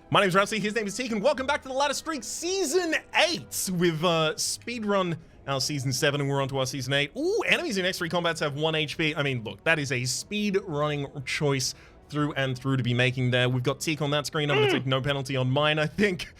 My name's Rhapsody, his name is Teak, and welcome back to the Ladder Streak Season 8 with Speedrun, our Season 7, and we're on to our Season 8. Ooh, enemies in X3 combats have 1 HP. I mean, look, that is a speed-running choice through and through to be making there. We've got Teak on that screen. I'm going to take no penalty on mine, I think.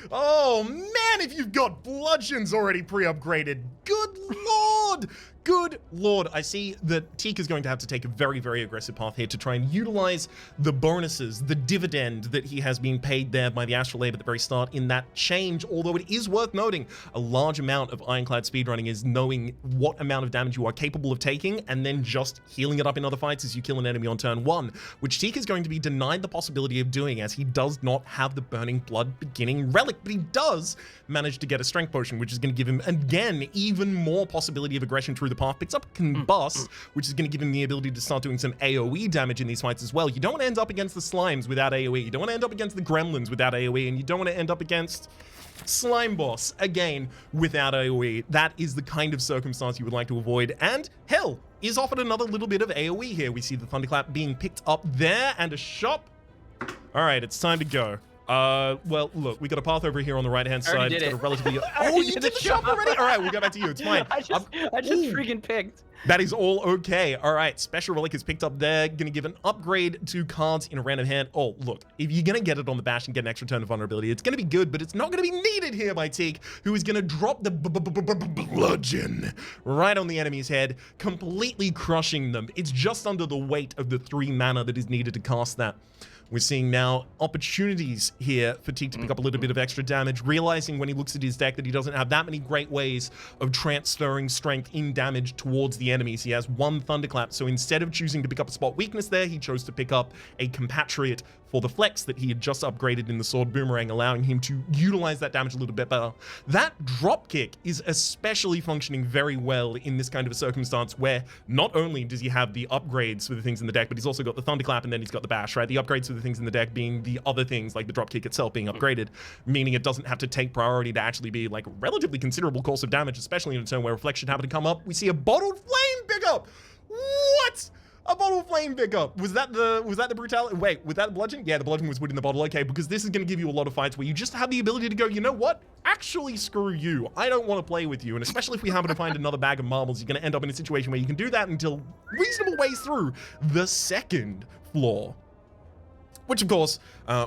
Oh, man, if you've got bludgeons already pre-upgraded. Good lord! Good lord. I see that Teak is going to have to take a very, very aggressive path here to try and utilize the bonuses, the dividend that he has been paid there by the Astral Abe at the very start in that change. Although it is worth noting, a large amount of Ironclad speedrunning is knowing what amount of damage you are capable of taking and then just healing it up in other fights as you kill an enemy on turn 1, which Teak is going to be denied the possibility of doing as he does not have the Burning Blood beginning relic, but he does manage to get a strength potion, which is going to give him, again, even more possibility of aggression through the path. Picks up Combust, which is going to give him the ability to start doing some AoE damage in these fights as well. You don't want to end up against the slimes without AoE. You don't want to end up against the gremlins without AoE, and you don't want to end up against Slime Boss, again, without AoE. That is the kind of circumstance you would like to avoid, and hell, is offered another little bit of AoE here. We see the Thunderclap being picked up there, and a shop. All right, it's time to go. Well, look, we got a path over here on the right-hand side. It's got a relatively... Oh, you did the shop already? All right, we'll go back to you. It's fine. I just freaking picked. That is all okay. All right, Special Relic is picked up there. Gonna give an upgrade to cards in a random hand. Oh, look, if you're gonna get it on the bash and get an extra turn of vulnerability, it's gonna be good, but it's not gonna be needed here by Teak, who is gonna drop the bludgeon right on the enemy's head, completely crushing them. It's just under the weight of the 3 mana that is needed to cast that. We're seeing now opportunities here for Teak to pick up a little bit of extra damage, realizing when he looks at his deck that he doesn't have that many great ways of transferring strength in damage towards the enemies. He has 1 Thunderclap, so instead of choosing to pick up a spot weakness there, he chose to pick up a Compatriot for the flex that he had just upgraded in the Sword Boomerang, allowing him to utilize that damage a little bit better. That drop kick is especially functioning very well in this kind of a circumstance where not only does he have the upgrades for the things in the deck, but he's also got the Thunderclap and then he's got the bash, right? The upgrades for the things in the deck being the other things like the drop kick itself being upgraded, meaning it doesn't have to take priority to actually be like a relatively considerable course of damage, especially in a turn where Reflect should happen to come up. We see a Bottled Flame pickup. What? A Bottled Flame pickup. Was that the brutality? Wait, was that the bludgeon? Yeah, the bludgeon was within the bottle. Okay, because this is going to give you a lot of fights where you just have the ability to go, you know what? Actually, screw you. I don't want to play with you. And especially if we happen to find another bag of marbles, you're going to end up in a situation where you can do that until reasonable ways through the 2nd floor. Which, of course,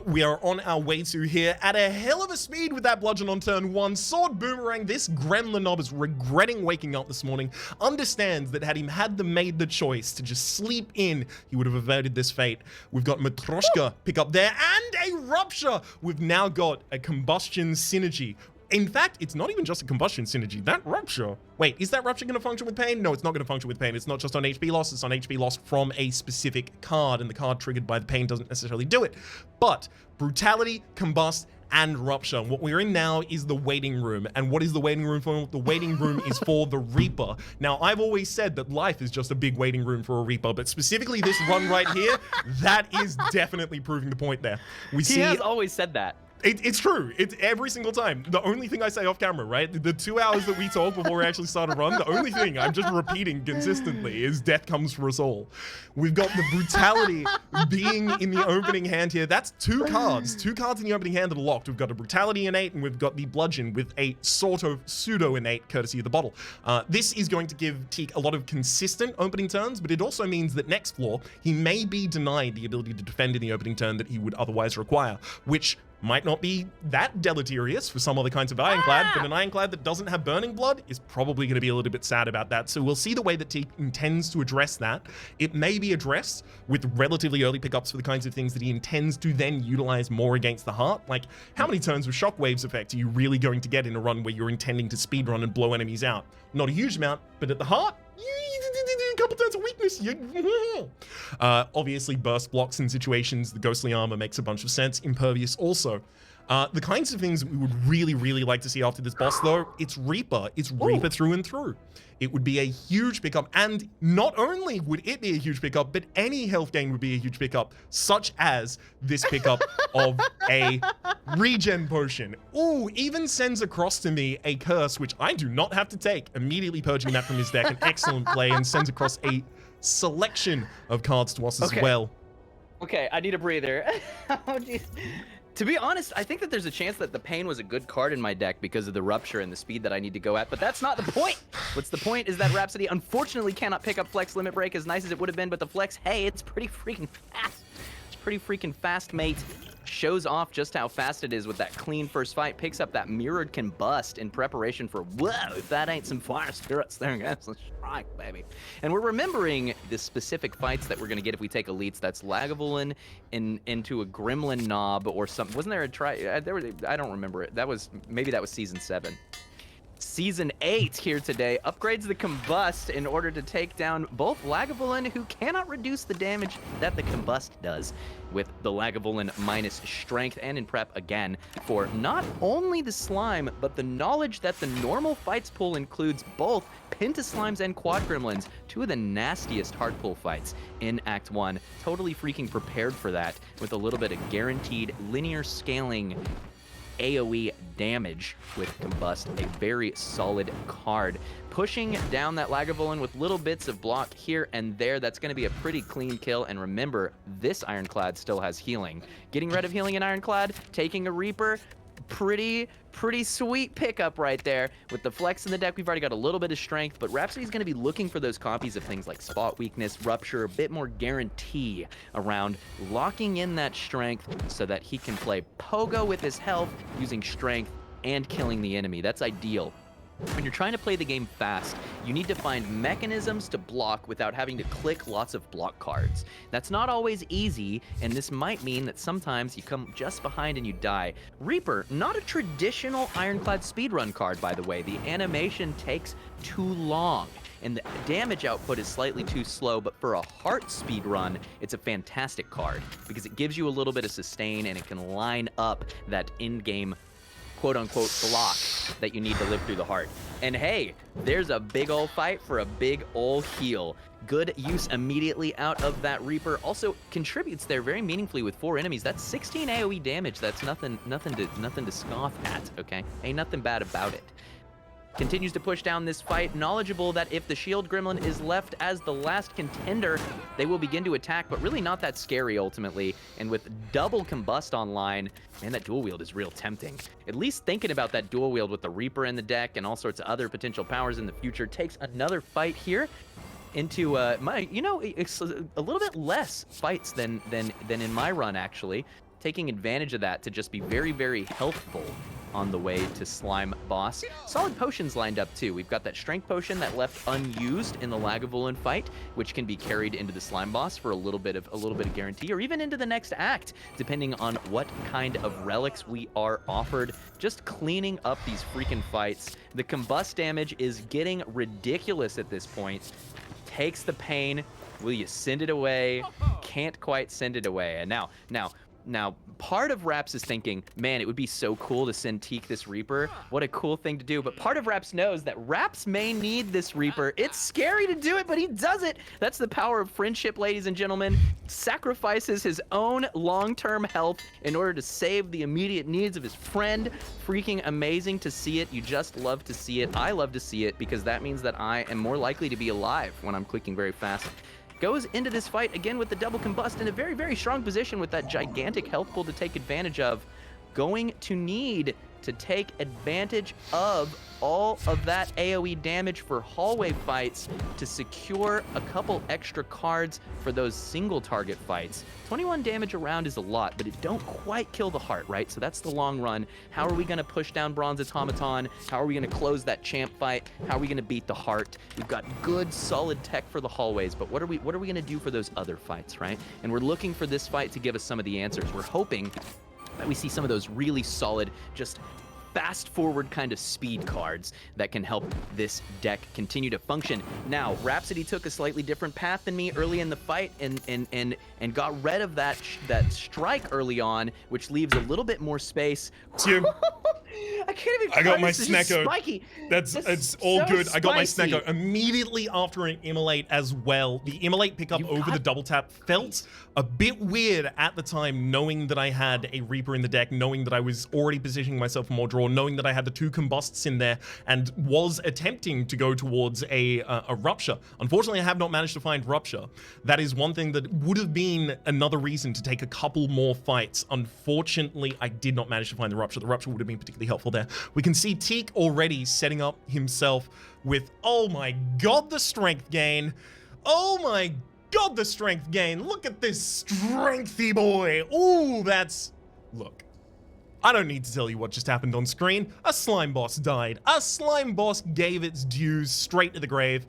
we are on our way to here at a hell of a speed with that bludgeon on turn 1. Sword Boomerang, this gremlin knob is regretting waking up this morning, understands that had he made the choice to just sleep in, he would have averted this fate. We've got Matryoshka pick up there, and a Rupture. We've now got a Combustion Synergy. In fact, it's not even just a Combustion Synergy. That Rupture... Wait, is that Rupture going to function with pain? No, it's not going to function with pain. It's not just on HP loss. It's on HP loss from a specific card, and the card triggered by the pain doesn't necessarily do it. But Brutality, Combust, and Rupture. What we're in now is the waiting room. And what is the waiting room for? The waiting room is for the Reaper. Now, I've always said that life is just a big waiting room for a Reaper, but specifically this run right here, that is definitely proving the point there. He has always said that. It's true. It's every single time. The only thing I say off camera, right? The 2 hours that we talk before we actually start a run, the only thing I'm just repeating consistently is death comes for us all. We've got the Brutality being in the opening hand here. That's 2 cards. 2 cards in the opening hand that are locked. We've got a Brutality innate, and we've got the Bludgeon with a sort of pseudo innate courtesy of the bottle. This is going to give Teak a lot of consistent opening turns, but it also means that next floor, he may be denied the ability to defend in the opening turn that he would otherwise require, which might not be that deleterious for some other kinds of Ironclad, but an Ironclad that doesn't have Burning Blood is probably going to be a little bit sad about that. So we'll see the way that Teak intends to address that. It may be addressed with relatively early pickups for the kinds of things that he intends to then utilize more against the heart. Like, how many turns with Shockwave's effect are you really going to get in a run where you're intending to speedrun and blow enemies out? Not a huge amount, but at the heart, a couple turns of weakness. Obviously, burst blocks in situations, the ghostly armor makes a bunch of sense. Impervious also. The kinds of things that we would really, really like to see after this boss, though, it's Reaper. It's Reaper through and through. It would be a huge pickup, and not only would it be a huge pickup, but any health gain would be a huge pickup, such as this pickup of a regen potion. Ooh, even sends across to me a curse, which I do not have to take, immediately purging that from his deck. An excellent play, and sends across a selection of cards to us as well. Okay, I need a breather. Oh, jeez. To be honest, I think that there's a chance that the Pain was a good card in my deck because of the Rupture and the speed that I need to go at, but that's not the point. What's the point is that Rhapsody unfortunately cannot pick up Flex Limit Break as nice as it would have been, but the Flex, hey, it's pretty freaking fast. It's pretty freaking fast, mate. Shows off just how fast it is with that clean first fight, picks up that Mirrored Combust in preparation for, whoa, if that ain't some fire spirits, there goes the strike, baby. And we're remembering the specific fights that we're going to get if we take elites. That's Lagavulin into a Gremlin Knob or something. Wasn't there a try? I don't remember it. Maybe that was Season 7. Season 8 here today upgrades the Combust in order to take down both Lagavulin, who cannot reduce the damage that the Combust does, with the Lagavulin minus strength, and in prep again for not only the slime, but the knowledge that the normal fights pool includes both Pentaslimes and Quad Gremlins, two of the nastiest hard pull fights in Act 1. Totally freaking prepared for that with a little bit of guaranteed linear scaling AoE damage with Combust, a very solid card. Pushing down that Lagavulin with little bits of block here and there, that's going to be a pretty clean kill. And remember, this Ironclad still has healing. Getting rid of healing in Ironclad, taking a Reaper, pretty sweet pickup right there. With the flex in the deck, we've already got a little bit of strength, but Rhapsody's going to be looking for those copies of things like Spot Weakness, Rupture, a bit more guarantee around locking in that strength so that he can play Pogo with his health using strength and killing the enemy. That's ideal. When you're trying to play the game fast, you need to find mechanisms to block without having to click lots of block cards. That's not always easy, and this might mean that sometimes you come just behind and you die. Reaper, not a traditional Ironclad speedrun card, by the way. The animation takes too long, and the damage output is slightly too slow, but for a heart speedrun, it's a fantastic card because it gives you a little bit of sustain and it can line up that in-game quote-unquote block that you need to live through the heart. And hey, there's a big ol' fight for a big ol' heal. Good use immediately out of that Reaper. Also contributes there very meaningfully with 4 enemies. That's 16 AoE damage. That's nothing to scoff at, okay? Ain't nothing bad about it. Continues to push down this fight, knowledgeable that if the Shield Gremlin is left as the last contender, they will begin to attack, but really not that scary ultimately. And with double Combust online, man, that dual wield is real tempting. At least thinking about that dual wield with the Reaper in the deck and all sorts of other potential powers in the future takes another fight here into it's a little bit less fights than in my run, actually. Taking advantage of that to just be very, very healthful on the way to Slime Boss. Solid potions lined up too. We've got that Strength Potion that left unused in the Lagavulin fight, which can be carried into the Slime Boss for a little bit of guarantee, or even into the next act, depending on what kind of relics we are offered. Just cleaning up these freaking fights. The Combust damage is getting ridiculous at this point. Takes the pain. Will you send it away? Can't quite send it away. And now, part of Raps is thinking, man, it would be so cool to send Teak this Reaper. What a cool thing to do. But part of Raps knows that Raps may need this Reaper. It's scary to do it, but he does it. That's the power of friendship, ladies and gentlemen. Sacrifices his own long-term health in order to save the immediate needs of his friend. Freaking amazing to see it. You just love to see it. I love to see it because that means that I am more likely to be alive when I'm clicking very fast. Goes into this fight again with the double Combust in a very, very strong position with that gigantic health pool to take advantage of. Going to need to take advantage of all of that AoE damage for hallway fights to secure a couple extra cards for those single target fights. 21 damage around is a lot, but it don't quite kill the heart, right? So that's the long run. How are we going to push down Bronze Automaton? How are we going to close that champ fight? How are we going to beat the heart? We've got good, solid tech for the hallways, but what are we going to do for those other fights, right? And we're looking for this fight to give us some of the answers. We're hoping that we see some of those really solid, just fast forward kind of speed cards that can help this deck continue to function. Now, Rhapsody took a slightly different path than me early in the fight and got rid of that strike early on, which leaves a little bit more space. I can't even. I got my This is just Snecko. spiky. It's all so good. I got my spicy. Snecko immediately after an immolate as well. The immolate pickup over the double tap felt a bit weird at the time, knowing that I had a Reaper in the deck, knowing that I was already positioning myself for more draw, knowing that I had the 2 combusts in there, and was attempting to go towards a Rupture. Unfortunately, I have not managed to find Rupture. That is one thing that would have been another reason to take a couple more fights. Unfortunately, I did not manage to find the Rupture. The Rupture would have been particularly helpful there. We can see Teak already setting up himself with, oh my god, the strength gain. Oh my god, the strength gain. Look at this strengthy boy. Ooh, that's... Look, I don't need to tell you what just happened on screen. A slime boss died. A slime boss gave its dues straight to the grave.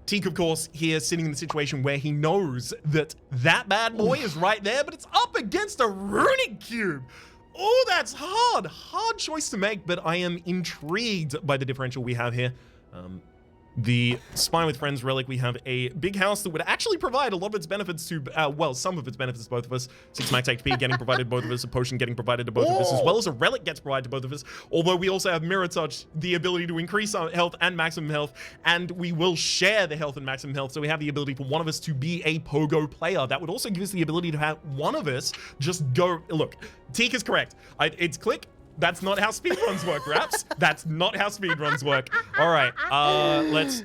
Teak, of course, here sitting in the situation where he knows that that bad boy is right there, but it's up against a runic cube. Oh, that's hard. Hard choice to make, but I am intrigued by the differential we have here. The Spine with Friends relic, we have a big house that would actually provide a lot of its benefits to, well, some of its benefits to both of us. 6 max HP getting provided to both of us, a potion getting provided to both of us, as well as a relic gets provided to both of us. Although we also have Mirror Touch, the ability to increase our health and maximum health, and we will share the health and maximum health, so we have the ability for one of us to be a pogo player. That would also give us the ability to have one of us just go, look, Teak is correct. It's click. That's not how speedruns work, Raps. That's not how speedruns work. All right,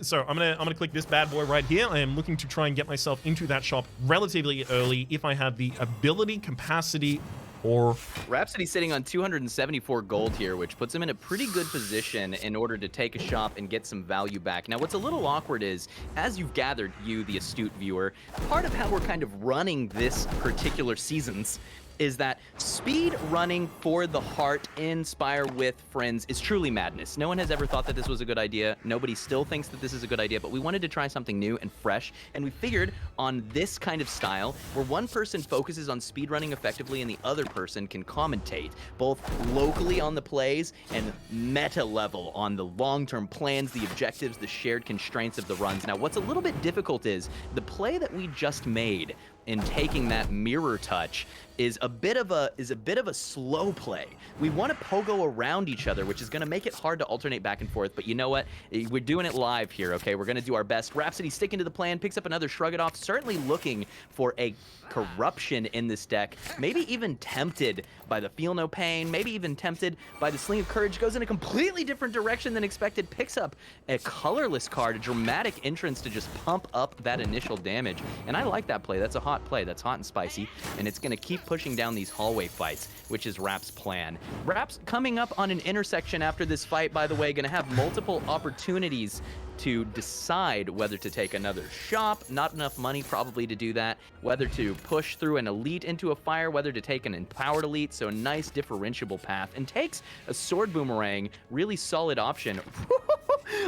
so I'm gonna click this bad boy right here. I am looking to try and get myself into that shop relatively early if I have the ability, capacity, or... Rhapsody sitting on 274 gold here, which puts him in a pretty good position in order to take a shop and get some value back. Now, what's a little awkward is, as you've gathered, you, the astute viewer, part of how we're kind of running this particular seasons is that speed running for the heart in Spire with friends is truly madness. No one has ever thought that this was a good idea. Nobody still thinks that this is a good idea, but we wanted to try something new and fresh, and we figured on this kind of style, where one person focuses on speed running effectively and the other person can commentate, both locally on the plays and meta level on the long-term plans, the objectives, the shared constraints of the runs. Now, what's a little bit difficult is the play that we just made in taking that mirror touch is a bit of a slow play. We want to pogo around each other, which is going to make it hard to alternate back and forth, but you know what? We're doing it live here, okay? We're going to do our best. Rhapsody sticking to the plan, picks up another Shrug It Off, certainly looking for a corruption in this deck, maybe even tempted by the Feel No Pain, maybe even tempted by the Sling of Courage, goes in a completely different direction than expected, picks up a colorless card, a dramatic entrance to just pump up that initial damage, and I like that play. That's a hot play. That's hot and spicy, and it's going to keep pushing down these hallway fights, which is Rap's plan. Rap's coming up on an intersection after this fight, by the way, going to have multiple opportunities to decide whether to take another shop, not enough money probably to do that, whether to push through an elite into a fire, whether to take an empowered elite, so a nice differentiable path, and takes a sword boomerang, really solid option.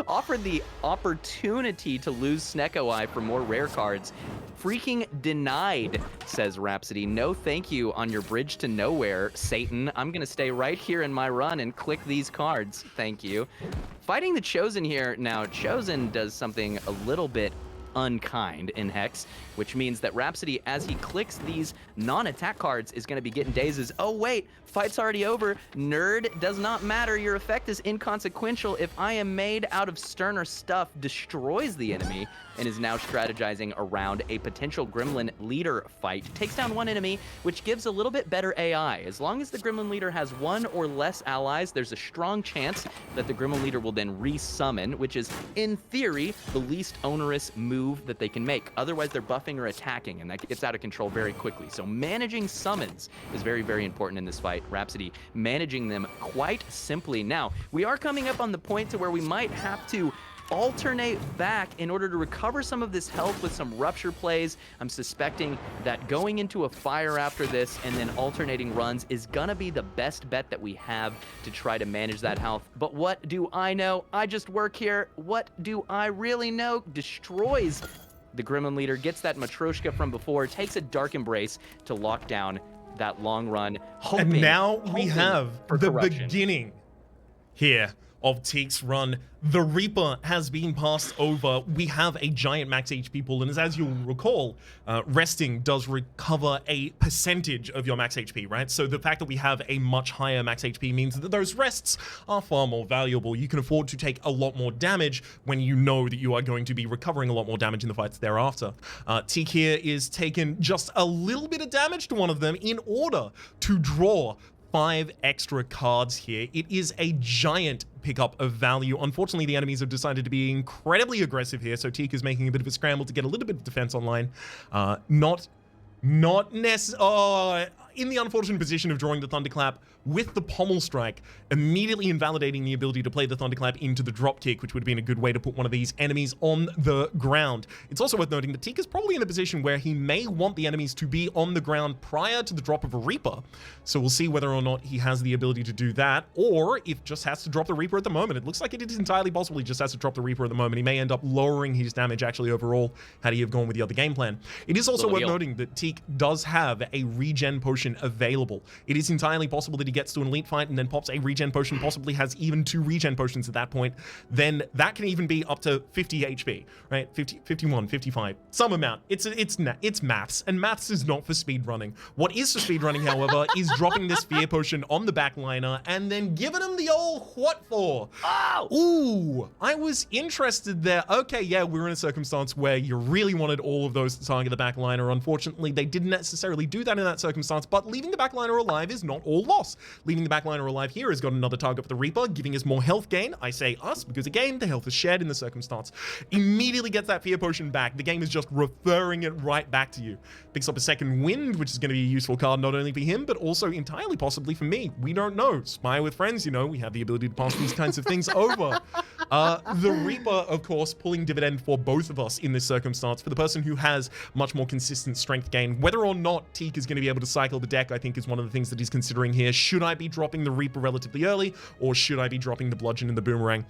Offered the opportunity to lose Snecko Eye for more rare cards. Freaking denied, says Rhapsody. No thank you on your bridge to nowhere, Satan. I'm gonna stay right here in my run and click these cards. Thank you. Fighting the Chosen here. Now, Chosen does something a little bit unkind in Hex, which means that Rhapsody, as he clicks these non-attack cards, is going to be getting dazes. Oh wait, fight's already over. Nerd, does not matter. Your effect is inconsequential. If I am made out of sterner stuff, destroys the enemy, and is now strategizing around a potential Gremlin leader fight. Takes down one enemy, which gives a little bit better AI. As long as the Gremlin leader has one or less allies, there's a strong chance that the Gremlin leader will then resummon, which is, in theory, the least onerous move that they can make. Otherwise, they're buffing or attacking, and that gets out of control very quickly. So managing summons is very, very important in this fight. Rhapsody managing them quite simply. Now, we are coming up on the point to where we might have to alternate back in order to recover some of this health with some rupture plays. I'm suspecting that going into a fire after this and then alternating runs is gonna be the best bet that we have to try to manage that health. But what do I know? I just work here. What do I really know? Destroys the Gremlin leader, gets that Matryoshka from before, takes a Dark Embrace to lock down that long run, hoping, and now we have for the corruption. beginning here of Teak's run. The Reaper has been passed over. We have a giant max HP pool, and as you'll recall, resting does recover a percentage of your max HP, right? So the fact that we have a much higher max HP means that those rests are far more valuable. You can afford to take a lot more damage when you know that you are going to be recovering a lot more damage in the fights thereafter. Teak here is taking just a little bit of damage to one of them in order to draw 5 extra cards here. It is a giant pickup of value. Unfortunately, the enemies have decided to be incredibly aggressive here, so Teak is making a bit of a scramble to get a little bit of defense online. Not necessarily... in the unfortunate position of drawing the Thunderclap with the Pommel Strike, immediately invalidating the ability to play the Thunderclap into the drop kick, which would have been a good way to put one of these enemies on the ground. It's also worth noting that Teak is probably in a position where he may want the enemies to be on the ground prior to the drop of a Reaper. So we'll see whether or not he has the ability to do that, or if just has to drop the Reaper at the moment. It looks like it is entirely possible he just has to drop the Reaper at the moment. He may end up lowering his damage actually overall had he have gone with the other game plan. It is also worth noting that Teak does have a regen potion available. It is entirely possible that he gets to an elite fight and then pops a regen potion, possibly has even 2 regen potions at that point. Then that can even be up to 50 HP, right? 50, 51, 55, some amount. It's maths, and maths is not for speedrunning. What is for speedrunning, however, is dropping this fear potion on the backliner and then giving him the old what for. Oh! Ooh, I was interested there. Okay, yeah, we're in a circumstance where you really wanted all of those to target the backliner. Unfortunately, they didn't necessarily do that in that circumstance, but leaving the backliner alive is not all loss. Leaving the backliner alive here has got another target for the Reaper, giving us more health gain. I say us because, again, the health is shared in the circumstance. Immediately gets that fear potion back. The game is just referring it right back to you. Picks up a second wind, which is going to be a useful card not only for him, but also entirely possibly for me. We don't know. Spy with friends, you know, we have the ability to pass these kinds of things over. The Reaper, of course, pulling dividend for both of us in this circumstance. For the person who has much more consistent strength gain, whether or not Teak is going to be able to cycle the deck, I think is one of the things that he's considering here. Should I be dropping the Reaper relatively early, or should I be dropping the Bludgeon and the Boomerang?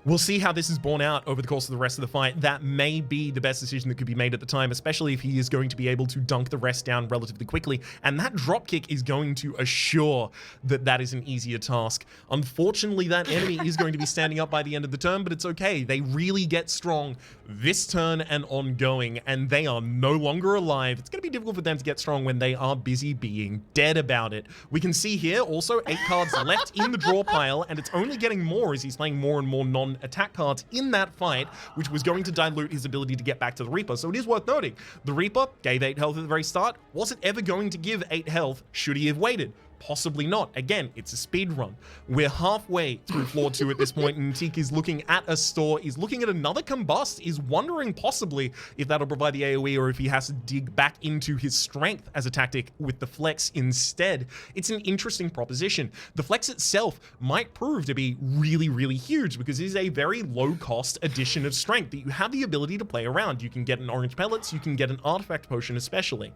We'll see how this is borne out over the course of the rest of the fight. That may be the best decision that could be made at the time, especially if he is going to be able to dunk the rest down relatively quickly. And that dropkick is going to assure that that is an easier task. Unfortunately, that enemy is going to be standing up by the end of the turn, but it's okay. They really get strong this turn and ongoing, and they are no longer alive. It's going to be difficult for them to get strong when they are busy being dead about it. We can see here also 8 cards left in the draw pile, and it's only getting more as he's playing more and more non-attack cards in that fight, which was going to dilute his ability to get back to the Reaper. So it is worth noting, the Reaper gave 8 health at the very start. Was it ever going to give 8 health should he have waited? Possibly not. Again, it's a speed run. We're halfway through floor 2 at this point, and Teak is looking at a store, is looking at another combust, is wondering possibly if that'll provide the AoE or if he has to dig back into his strength as a tactic with the flex instead. It's an interesting proposition. The flex itself might prove to be really, really huge because it is a very low-cost addition of strength that you have the ability to play around. You can get an orange pellets, you can get an artifact potion especially.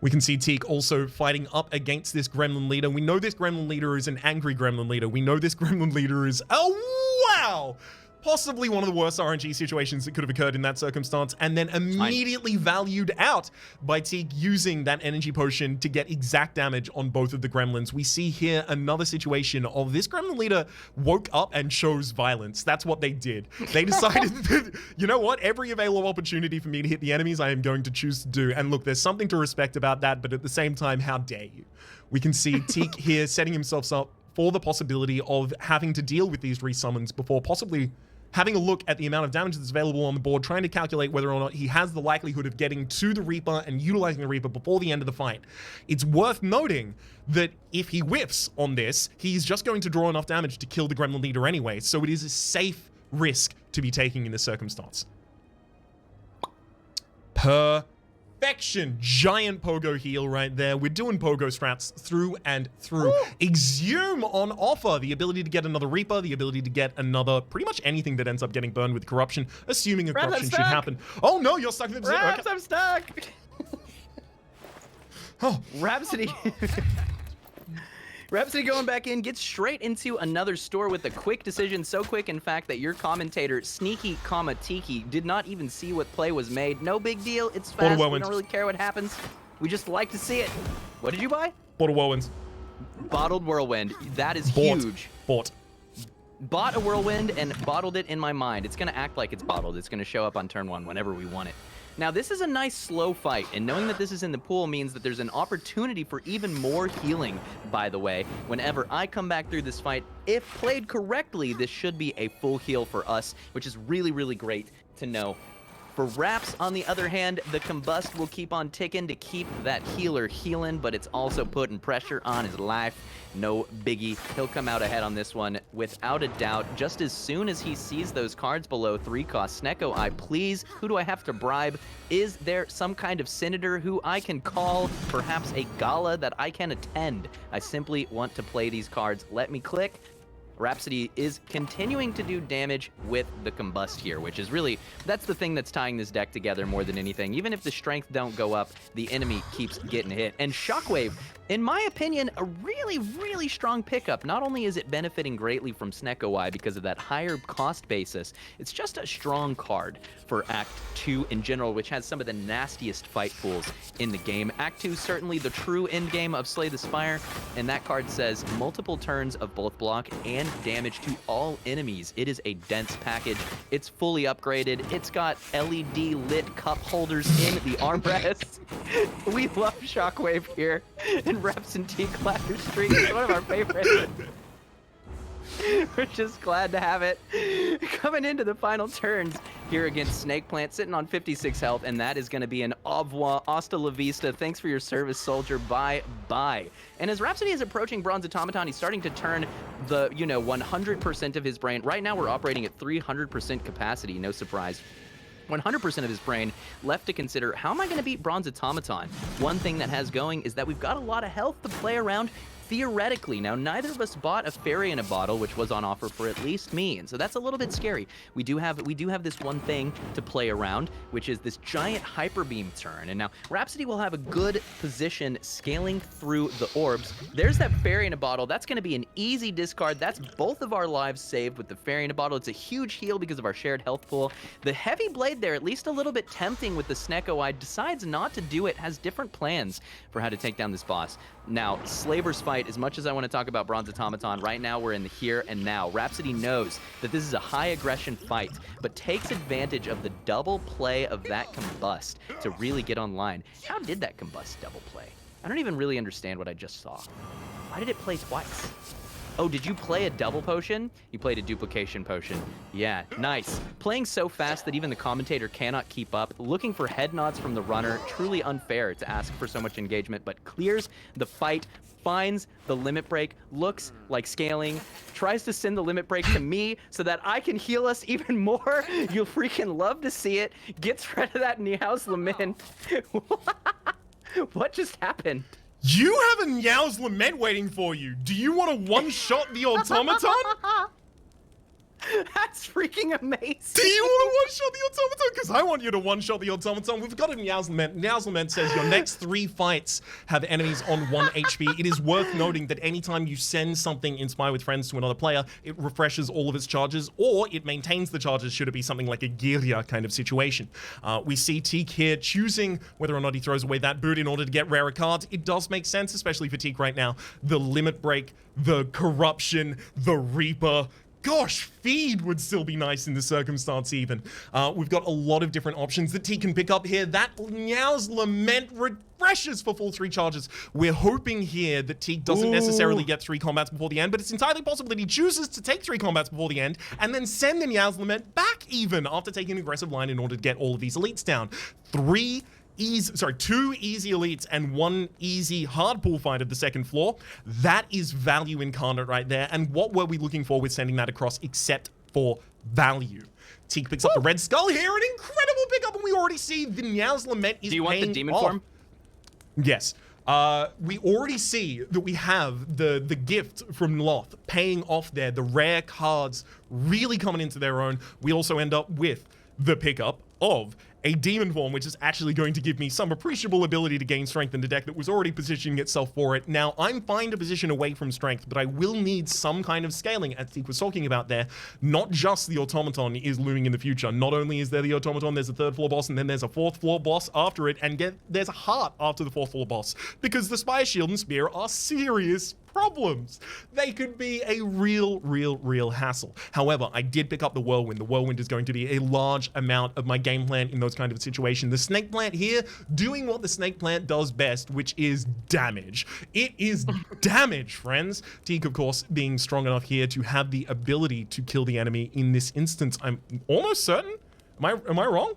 We can see Teak also fighting up against this Gremlin leader. We know this Gremlin leader is an angry Gremlin leader. We know this Gremlin leader is, oh wow, possibly one of the worst RNG situations that could have occurred in that circumstance, and then immediately valued out by Teak using that energy potion to get exact damage on both of the gremlins. We see here another situation of this Gremlin leader woke up and chose violence. That's what they did. They decided that, you know what, every available opportunity for me to hit the enemies, I am going to choose to do. And look, there's something to respect about that, but at the same time, how dare you? We can see Teak here setting himself up for the possibility of having to deal with these resummons before possibly having a look at the amount of damage that's available on the board, trying to calculate whether or not he has the likelihood of getting to the Reaper and utilizing the Reaper before the end of the fight. It's worth noting that if he whiffs on this, he's just going to draw enough damage to kill the Gremlin leader anyway, so it is a safe risk to be taking in this circumstance. Perfection. Giant pogo heal right there. We're doing pogo strats through and through. Woo! Exhume on offer. The ability to get another Reaper, the ability to get another, pretty much anything that ends up getting burned with corruption, assuming a corruption should happen. Oh no, you're stuck in the Raps, okay. I'm stuck. Oh. Rhapsody. Rhapsody going back in, gets straight into another store with a quick decision. So quick, in fact, that your commentator, Sneaky-Tiki, did not even see what play was made. No big deal. It's fast. We don't really care what happens. We just like to see it. What did you buy? Portal Whirlwinds. Bottled Whirlwind. That is huge. Bought. Bought a Whirlwind and bottled it in my mind. It's going to act like it's bottled. It's going to show up on turn 1 whenever we want it. Now, this is a nice slow fight, and knowing that this is in the pool means that there's an opportunity for even more healing, by the way. Whenever I come back through this fight, if played correctly, this should be a full heal for us, which is really, really great to know. For Raps, on the other hand, the Combust will keep on ticking to keep that healer healing, but it's also putting pressure on his life. No biggie. He'll come out ahead on this one without a doubt. Just as soon as he sees those cards below 3 cost, Snecko Eye, please, who do I have to bribe? Is there some kind of senator who I can call? Perhaps a gala that I can attend? I simply want to play these cards. Let me click. Rhapsody is continuing to do damage with the Combust here, which is really, that's the thing that's tying this deck together more than anything. Even if the strength don't go up, the enemy keeps getting hit. And Shockwave, in my opinion, a really, really strong pickup. Not only is it benefiting greatly from Snecko Eye because of that higher cost basis, it's just a strong card for Act 2 in general, which has some of the nastiest fight pools in the game. Act 2 is certainly the true endgame of Slay the Spire, and that card says multiple turns of both block and damage to all enemies. It is a dense package. It's fully upgraded. It's got LED lit cup holders in the armrests. We love Shockwave here. And Reps and T-Clatter Street is one of our favorites. We're just glad to have it. Coming into the final turns here against Snake Plant, sitting on 56 health, and that is going to be an au revoir, hasta la vista. Thanks for your service, soldier. Bye-bye. And as Rhapsody is approaching Bronze Automaton, he's starting to turn the, 100% of his brain. Right now, we're operating at 300% capacity. No surprise. 100% of his brain left to consider, how am I going to beat Bronze Automaton? One thing that has going is that we've got a lot of health to play around. Theoretically, now neither of us bought a fairy in a bottle, which was on offer for at least me, and so that's a little bit scary. We do have this one thing to play around, which is this giant hyper beam turn. And now Rhapsody will have a good position scaling through the orbs. There's that fairy in a bottle. That's going to be an easy discard. That's both of our lives saved with the fairy in a bottle. It's a huge heal because of our shared health pool. The heavy blade there, at least a little bit tempting with the Snecko Eye, decides not to do it. Has different plans for how to take down this boss. Now, Slaver's fight, as much as I want to talk about Bronze Automaton, right now we're in the here and now. Rhapsody knows that this is a high aggression fight, but takes advantage of the double play of that Combust to really get online. How did that Combust double play? I don't even really understand what I just saw. Why did it play twice? Oh, did you play a double potion? You played a duplication potion. Yeah, nice. Playing so fast that even the commentator cannot keep up. Looking for head nods from the runner. Truly unfair to ask for so much engagement, but clears the fight, finds the limit break, looks like scaling, tries to send the limit break to me so that I can heal us even more. You'll freaking love to see it. Gets rid of that Niao's Lament. What just happened? You have a Niao's Lament waiting for you. Do you want to one-shot the automaton? That's freaking amazing. Do you want to one-shot the automaton? Because I want you to one-shot the automaton. We've got a Niao's Lament. Niao's Lament says your next 3 fights have enemies on 1 HP. It is worth noting that anytime you send something Inspire with Friends to another player, it refreshes all of its charges, or it maintains the charges should it be something like a Giria kind of situation. We see Teak here choosing whether or not he throws away that boot in order to get rarer cards. It does make sense, especially for Teak right now. The Limit Break, the Corruption, the Reaper. Gosh, Feed would still be nice in this circumstance even. We've got a lot of different options that T can pick up here. That Niao's Lament refreshes for full 3 charges. We're hoping here that T doesn't necessarily get 3 combats before the end, but it's entirely possible that he chooses to take 3 combats before the end and then send the Niao's Lament back even after taking an aggressive line in order to get all of these elites down. 2 easy elites and 1 easy hard pool fight of the second floor. That is value incarnate right there. And what were we looking for with sending that across except for value? Teak picks up the Red Skull here, an incredible pickup, and we already see the Niao's Lament is paying off. Do you want the demon form? Yes. We already see that we have the gift from Loth paying off there, the rare cards really coming into their own. We also end up with the pickup of a demon form, which is actually going to give me some appreciable ability to gain strength in the deck that was already positioning itself for it. Now, I'm fine to position away from strength, but I will need some kind of scaling, as Teak was talking about there. Not just the automaton is looming in the future. Not only is there the automaton, there's a 3rd floor boss, and then there's a 4th floor boss after it, and there's a heart after the 4th floor boss, because the Spire Shield and Spear are serious problems. They could be a real hassle. However, I did pick up the Whirlwind. The Whirlwind is going to be a large amount of my game plan in those kind of situations. The Snake Plant here doing what the Snake Plant does best, which is damage. It is damage, friends. Teak, of course, being strong enough here to have the ability to kill the enemy in this instance. I'm almost certain. Am I wrong?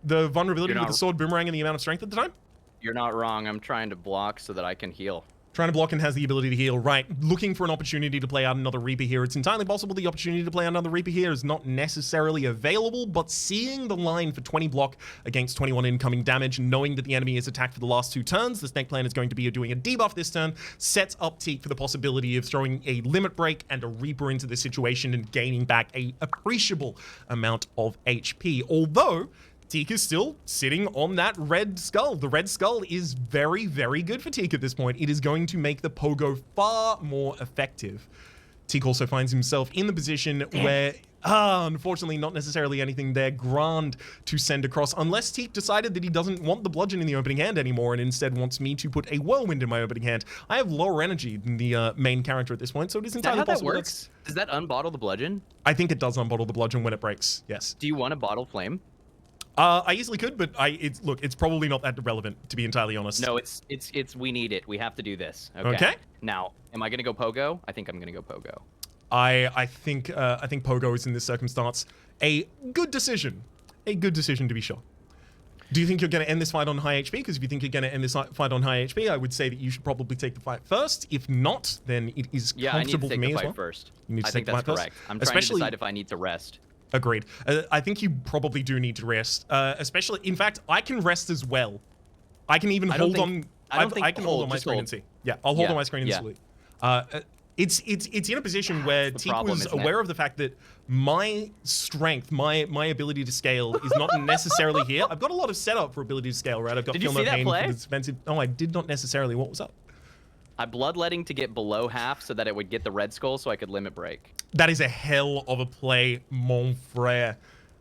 The vulnerability with the sword boomerang and the amount of strength at the time? You're not wrong. I'm trying to block so that I can heal. Trying to block and has the ability to heal, right. Looking for an opportunity to play out another Reaper here. It's entirely possible the opportunity to play out another Reaper here is not necessarily available, but seeing the line for 20 block against 21 incoming damage, knowing that the enemy is attacked for the last 2 turns, the Snake Plant is going to be doing a debuff this turn, sets up Teak for the possibility of throwing a Limit Break and a Reaper into the situation and gaining back a appreciable amount of HP. Although, Teak is still sitting on that red skull. The red skull is very good for Teak at this point. It is going to make the pogo far more effective. Teak also finds himself in the position where, unfortunately, not necessarily anything there grand to send across, unless Teak decided that he doesn't want the bludgeon in the opening hand anymore and instead wants me to put a whirlwind in my opening hand. I have lower energy than the main character at this point, so it is entirely possible. That works? Does that unbottle the bludgeon? I think it does unbottle the bludgeon when it breaks, yes. Do you want a bottle flame? I easily could, but look, it's probably not that relevant, to be entirely honest. No, we need it. We have to do this. Okay. Now, am I gonna go pogo? I think I'm gonna go pogo. I think pogo is in this circumstance a good decision. A good decision to be sure. Do you think you're going to end this fight on high HP? Because if you think you're going to end this fight on high HP, I would say that you should probably take the fight first. If not, then it is comfortable for me as well. I need to take the fight first. You need to take the fight first? Correct. I'm trying to decide if I need to rest. Agreed. I think you probably do need to rest, especially, in fact, I can rest as well. I can even hold on. I can hold on my screen and see. Yeah, I'll hold on my screen and see. It's in a position where Teak was aware of the fact that my strength, my ability to scale is not necessarily here. I've got a lot of setup for ability to scale, right? I've got Feel No Pain for the defensive. Oh, I did not necessarily. What was up? I bloodletting to get below half so that it would get the red skull so I could limit break. That is a hell of a play, mon frere.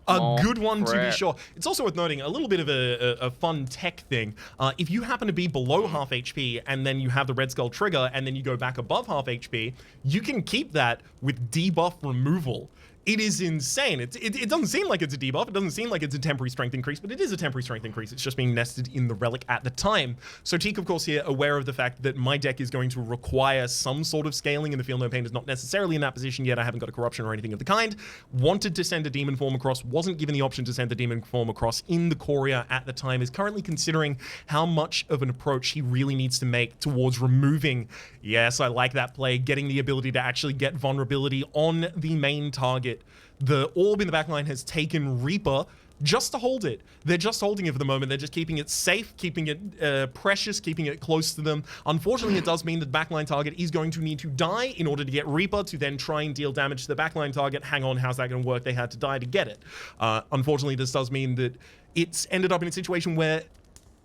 A good one to be sure. It's also worth noting a little bit of a fun tech thing. If you happen to be below half HP and then you have the red skull trigger and then you go back above half HP, you can keep that with debuff removal. It is insane. It doesn't seem like it's a debuff. It doesn't seem like it's a temporary strength increase, but it is a temporary strength increase. It's just being nested in the relic at the time. So Teak, of course, here, aware of the fact that my deck is going to require some sort of scaling, and the Feel No Pain is not necessarily in that position yet. I haven't got a corruption or anything of the kind. Wanted to send a demon form across, wasn't given the option to send the demon form across in the Courier at the time, is currently considering how much of an approach he really needs to make towards removing, yes, I like that play, getting the ability to actually get vulnerability on the main target. The orb in the backline has taken Reaper just to hold it. They're just holding it for the moment. They're just keeping it safe, keeping it precious, keeping it close to them. Unfortunately, it does mean that the backline target is going to need to die in order to get Reaper to then try and deal damage to the backline target. Hang on, how's that going to work? They had to die to get it. Unfortunately, this does mean that it's ended up in a situation where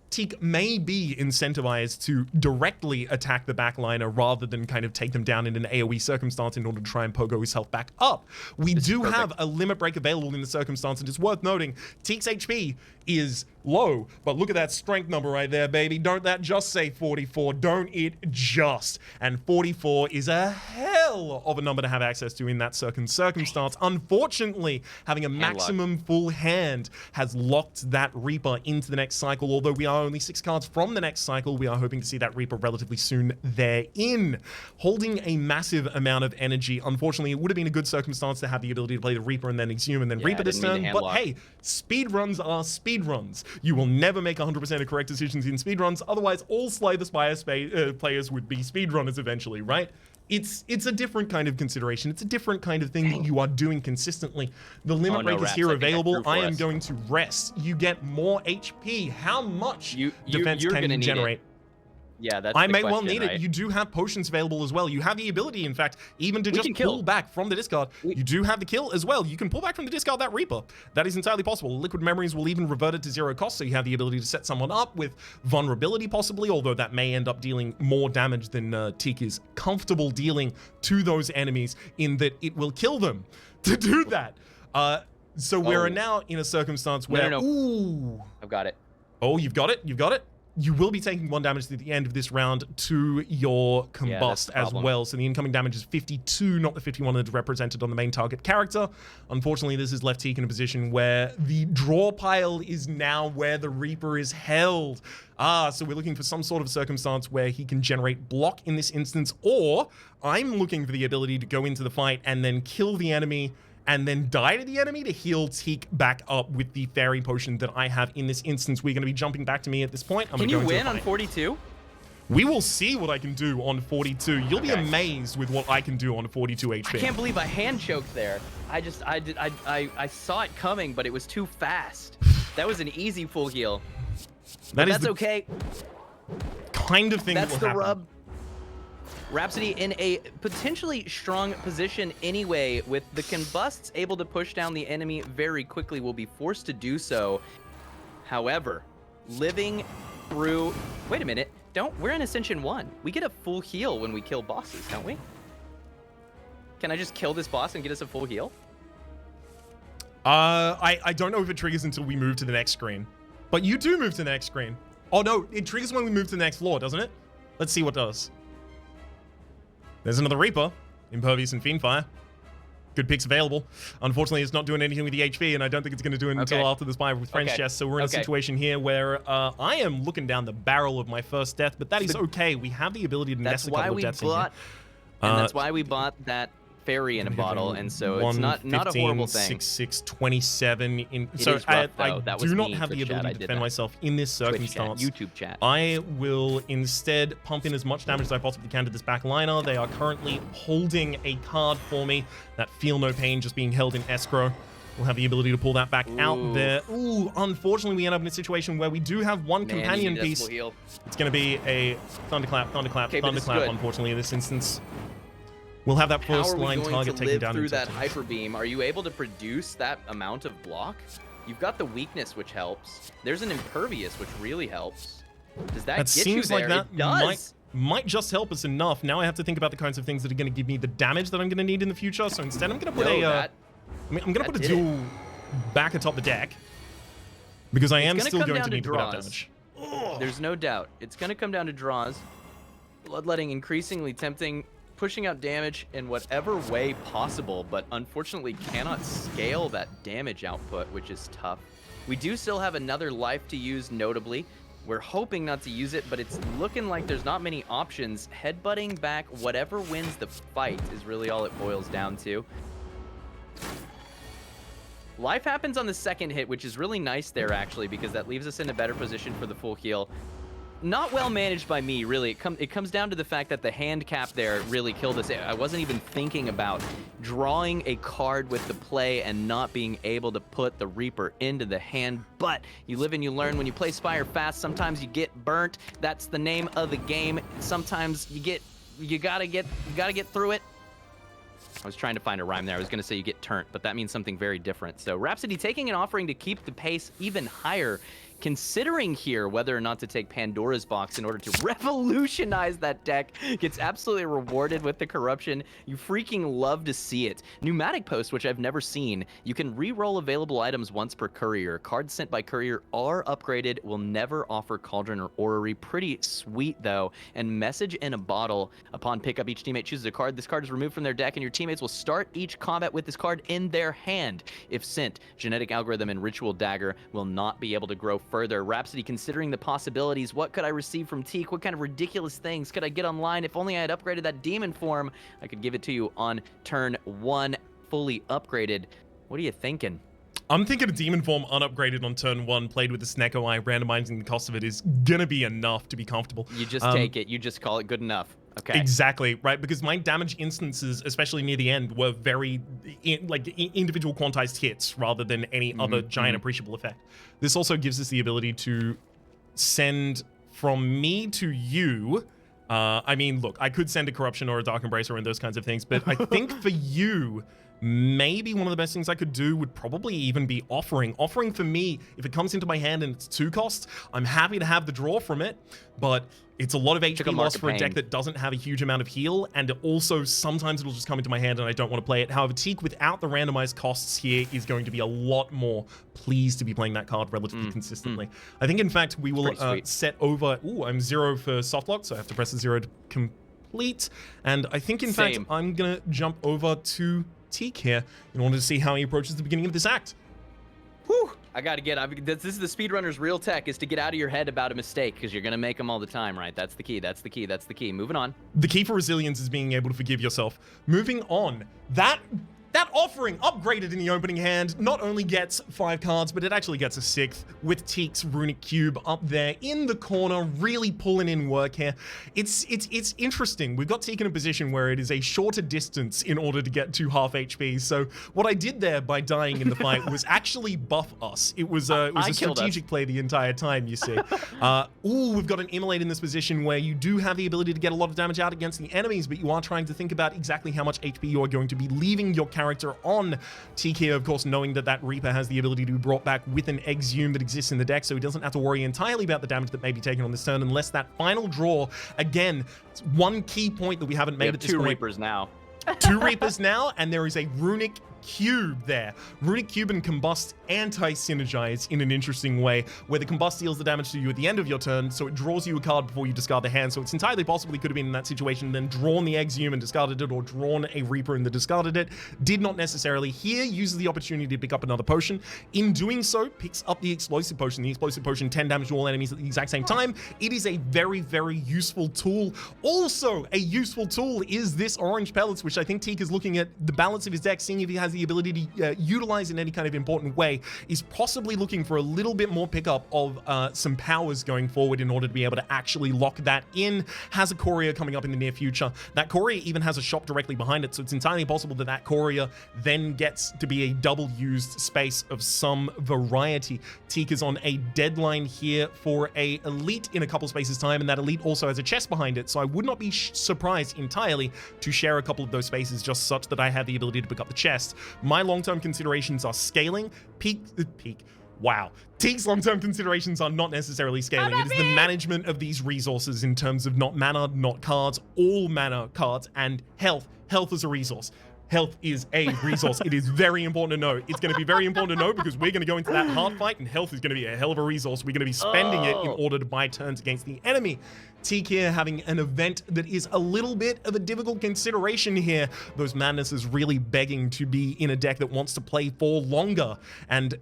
Teak may be incentivized to directly attack the backliner rather than kind of take them down in an AoE circumstance in order to try and pogo his health back up. We do have a limit break available in the circumstance, and it's worth noting Teak's HP is low, but look at that strength number right there, baby. Don't that just say 44? Don't it just? And 44 is a hell of a number to have access to in that circumstance. Unfortunately, having a maximum full hand has locked that Reaper into the next cycle. Although we are only 6 cards from the next cycle, we are hoping to see that Reaper relatively soon therein. Holding a massive amount of energy. Unfortunately, it would have been a good circumstance to have the ability to play the Reaper and then Exhume and then Reaper this turn. But hey, speedruns are speedruns. You will never make 100% of correct decisions in speedruns. Otherwise, all Slay the Spire players would be speedrunners eventually, right? It's a different kind of consideration. It's a different kind of thing that you are doing consistently. The limit break is here available. I am going to rest. You get more HP. How much defense can you generate? Yeah, that's I may well need it. You do have potions available as well. You have the ability, in fact, even to just pull back from the discard. You do have the kill as well. You can pull back from the discard that Reaper. That is entirely possible. Liquid Memories will even revert it to 0 cost, so you have the ability to set someone up with vulnerability possibly, although that may end up dealing more damage than Teak is comfortable dealing to those enemies, in that it will kill them to do that. So we're now in a circumstance where... No. I've got it. Oh, you've got it? You've got it? you will be taking 1 damage at the end of this round to your combust as well. So the incoming damage is 52, not the 51 that's represented on the main target character. Unfortunately, this has left Teak in a position where the draw pile is now where the Reaper is held. So we're looking for some sort of circumstance where he can generate block in this instance, or I'm looking for the ability to go into the fight and then kill the enemy and then die to the enemy to heal Teak back up with the fairy potion that I have in this instance. We're going to be jumping back to me at this point. Can you win on 42? We will see what I can do on 42. You'll be amazed with what I can do on 42 HP. I can't believe I hand choked there. I saw it coming, but it was too fast. That was an easy full heal. That's okay. Kind of thing that will happen. That's the rub. Rhapsody in a potentially strong position anyway, with the combusts able to push down the enemy very quickly, will be forced to do so. However, living through... Wait a minute. We're in Ascension 1. We get a full heal when we kill bosses, don't we? Can I just kill this boss and get us a full heal? I don't know if it triggers until we move to the next screen. But you do move to the next screen. Oh no, it triggers when we move to the next floor, doesn't it? Let's see what it does. There's another Reaper, Impervious and Fiendfire. Good picks available. Unfortunately, it's not doing anything with the HP, and I don't think it's going to do it until after the Spire with French Chest. So we're in a situation here where I am looking down the barrel of my first death, but that is okay. We have the ability to nest a couple of deaths in here. And that's why we bought that fairy in a bottle, and so it's not a horrible thing. 6, 6, 27. So I do not have the ability to defend myself in this circumstance. YouTube chat. I will instead pump in as much damage as I possibly can to this backliner. They are currently holding a card for me. That Feel No Pain just being held in escrow. We'll have the ability to pull that back out there. Ooh, unfortunately, we end up in a situation where we do have one companion piece. It's going to be a Thunderclap, Thunderclap, Thunderclap, unfortunately, in this instance. We'll have that first line target taken down. Through that hyper beam, are you able to produce that amount of block? You've got the weakness, which helps. There's an impervious, which really helps. Does that get you there? Like that might just help us enough. Now I have to think about the kinds of things that are going to give me the damage that I'm going to need in the future. So instead, I'm going to put I'm going to put a duel back atop the deck because I am still going to need to put out damage. There's no doubt. It's going to come down to draws. Bloodletting increasingly tempting. Pushing out damage in whatever way possible, but unfortunately cannot scale that damage output, which is tough. We do still have another life to use, notably. We're hoping not to use it, but it's looking like there's not many options. Headbutting back whatever wins the fight is really all it boils down to. Life happens on the second hit, which is really nice there, actually, because that leaves us in a better position for the full heal. Not well managed by me, really. It comes down to the fact that the hand cap there really killed us. I wasn't even thinking about drawing a card with the play and not being able to put the Reaper into the hand. But you live and you learn. When you play Spire fast, sometimes you get burnt. That's the name of the game. Sometimes you gotta get through it. I was trying to find a rhyme there. I was going to say you get turnt, but that means something very different. So Rhapsody taking an offering to keep the pace even higher, considering here whether or not to take Pandora's box in order to revolutionize that deck. Gets absolutely rewarded with the corruption. You freaking love to see it. Pneumatic Post, which I've never seen. You can re-roll available items once per courier. Cards sent by courier are upgraded. Will never offer Cauldron or Orrery. Pretty sweet though. And Message in a Bottle. Upon pickup, each teammate chooses a card. This card is removed from their deck, and your teammates will start each combat with this card in their hand. If sent, Genetic Algorithm and Ritual Dagger will not be able to grow further. Rhapsody considering the possibilities. What could I receive from Teak? What kind of ridiculous things could I get online? If only I had upgraded that demon form, I could give it to you on turn 1, fully upgraded. What are you thinking? I'm thinking a demon form unupgraded on turn 1, played with the Snecko Eye, randomizing the cost of it is gonna be enough to be comfortable. You just take it. You just call it good enough. Okay. Exactly, right? Because my damage instances, especially near the end, were very individual quantized hits rather than any other giant appreciable effect. This also gives us the ability to send from me to you. I mean, look, I could send a Corruption or a Dark Embracer and those kinds of things, but I think for you maybe one of the best things I could do would probably even be offering. Offering for me, if it comes into my hand and it's 2 costs, I'm happy to have the draw from it, but it's a lot of HP loss for a deck that doesn't have a huge amount of heal, and also sometimes it'll just come into my hand and I don't want to play it. However, Teak without the randomized costs here is going to be a lot more pleased to be playing that card relatively consistently. I think, in fact, we will set over... Ooh, I'm 0 for softlock, so I have to press the 0 to complete. And I think, in fact, I'm going to jump over to Teak here in order to see how he approaches the beginning of this act. Whew. I gotta this is the speedrunner's real tech, is to get out of your head about a mistake, because you're gonna make them all the time, right? That's the key, that's the key, that's the key. Moving on. The key for resilience is being able to forgive yourself. Moving on, that offering upgraded in the opening hand not only gets 5 cards, but it actually gets a 6th with Teak's Runic Cube up there in the corner, really pulling in work here. It's interesting. We've got Teak in a position where it is a shorter distance in order to get to half HP. So what I did there by dying in the fight was actually buff us. It was a strategic play the entire time, you see. Ooh, we've got an Immolate in this position where you do have the ability to get a lot of damage out against the enemies, but you are trying to think about exactly how much HP you are going to be leaving your character on. Teak here, of course, knowing that Reaper has the ability to be brought back with an Exhume that exists in the deck, so he doesn't have to worry entirely about the damage that may be taken on this turn unless that final draw, again, one key point that we haven't made at this point. 2 Reapers now. 2 Reapers now, and there is a Runic Cube there. Runic Cube and Combust anti-synergize in an interesting way, where the Combust deals the damage to you at the end of your turn, so it draws you a card before you discard the hand. So it's entirely possible he could have been in that situation, then drawn the Exhume and discarded it, or drawn a Reaper and then discarded it. Did not necessarily. Here, uses the opportunity to pick up another potion. In doing so, picks up the Explosive Potion. The Explosive Potion, 10 damage to all enemies at the exact same time. It is a very, very useful tool. Also, a useful tool is this Orange Pellets, which I think Teak is looking at the balance of his deck, seeing if he has the ability to utilize in any kind of important way, is possibly looking for a little bit more pickup of some powers going forward in order to be able to actually lock that in. Has a Courier coming up in the near future. That Courier even has a shop directly behind it, so it's entirely possible that that Courier then gets to be a double used space of some variety. Teak is on a deadline here for a Elite in a couple spaces time, and that Elite also has a chest behind it, so I would not be surprised entirely to share a couple of those spaces just such that I have the ability to pick up the chest. My long-term considerations are scaling. Wow. Teak's long-term considerations are not necessarily scaling. It is the management of these resources in terms of not mana, not cards, all mana cards, and health. Health is a resource. Health is a resource. It is very important to know. It's going to be very important to know because we're going to go into that hard fight, and health is going to be a hell of a resource. We're going to be spending it in order to buy turns against the enemy. Teak here having an event that is a little bit of a difficult consideration here. Those Madness is really begging to be in a deck that wants to play for longer, and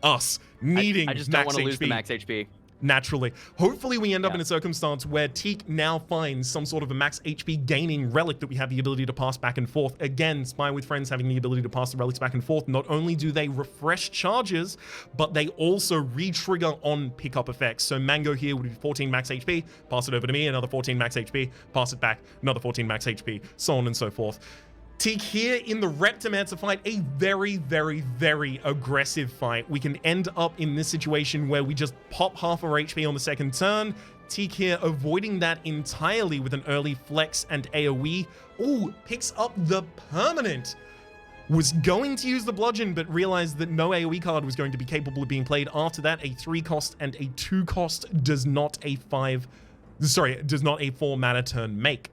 us needing I just don't want to lose the max HP. Naturally. Hopefully we end up in a circumstance where Teak now finds some sort of a max HP gaining relic that we have the ability to pass back and forth. Again, Spy with Friends having the ability to pass the relics back and forth. Not only do they refresh charges, but they also re-trigger on pickup effects. So Mango here would be 14 max HP, pass it over to me, another 14 max HP, pass it back, another 14 max HP, so on and so forth. Teak here in the Reptomancer fight, a very, very, very aggressive fight. We can end up in this situation where we just pop half our HP on the second turn. Teak here avoiding that entirely with an early flex and AoE. Ooh, picks up the permanent. Was going to use the bludgeon, but realized that no AoE card was going to be capable of being played. After that, a 3 cost and a 2 cost does not a 4 mana turn make.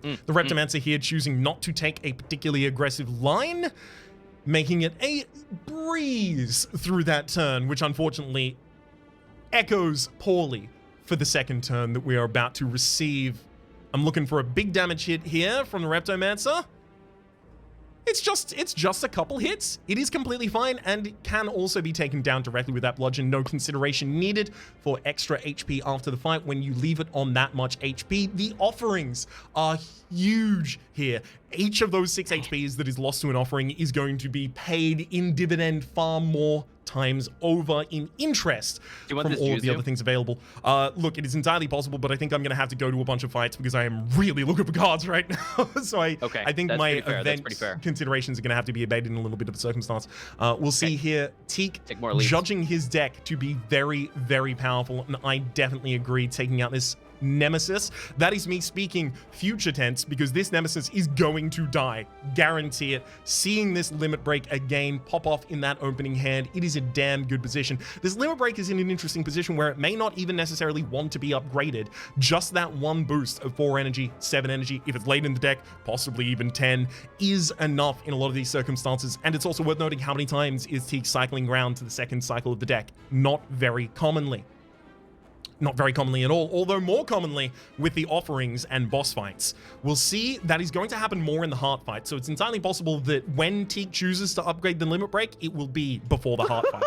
The Reptomancer here choosing not to take a particularly aggressive line, making it a breeze through that turn, which unfortunately echoes poorly for the second turn that we are about to receive. I'm looking for a big damage hit here from the Reptomancer. It's just a couple hits. It is completely fine and can also be taken down directly with that bludgeon. No consideration needed for extra HP after the fight when you leave it on that much HP. The offerings are huge here. Each of those 6 HPs that is lost to an offering is going to be paid in dividend far more times over in interest from all of the other things available. Look, it is entirely possible, but I think I'm going to have to go to a bunch of fights because I am really looking for cards right now. So I think my event considerations are going to have to be abated in a little bit of a circumstance. We'll see here Teak judging his deck to be very, very powerful, and I definitely agree. Taking out this nemesis. That is me speaking future tense because this nemesis is going to die. Guarantee it. Seeing this limit break again pop off in that opening hand, it is a damn good position. This limit break is in an interesting position where it may not even necessarily want to be upgraded. Just that one boost of 4 energy, 7 energy, if it's late in the deck, possibly even 10, is enough in a lot of these circumstances. And it's also worth noting how many times is Teak cycling around to the second cycle of the deck. Not very commonly. Not very commonly at all, although more commonly with the offerings and boss fights. We'll see that is going to happen more in the heart fight, so it's entirely possible that when Teak chooses to upgrade the limit break, it will be before the heart fight.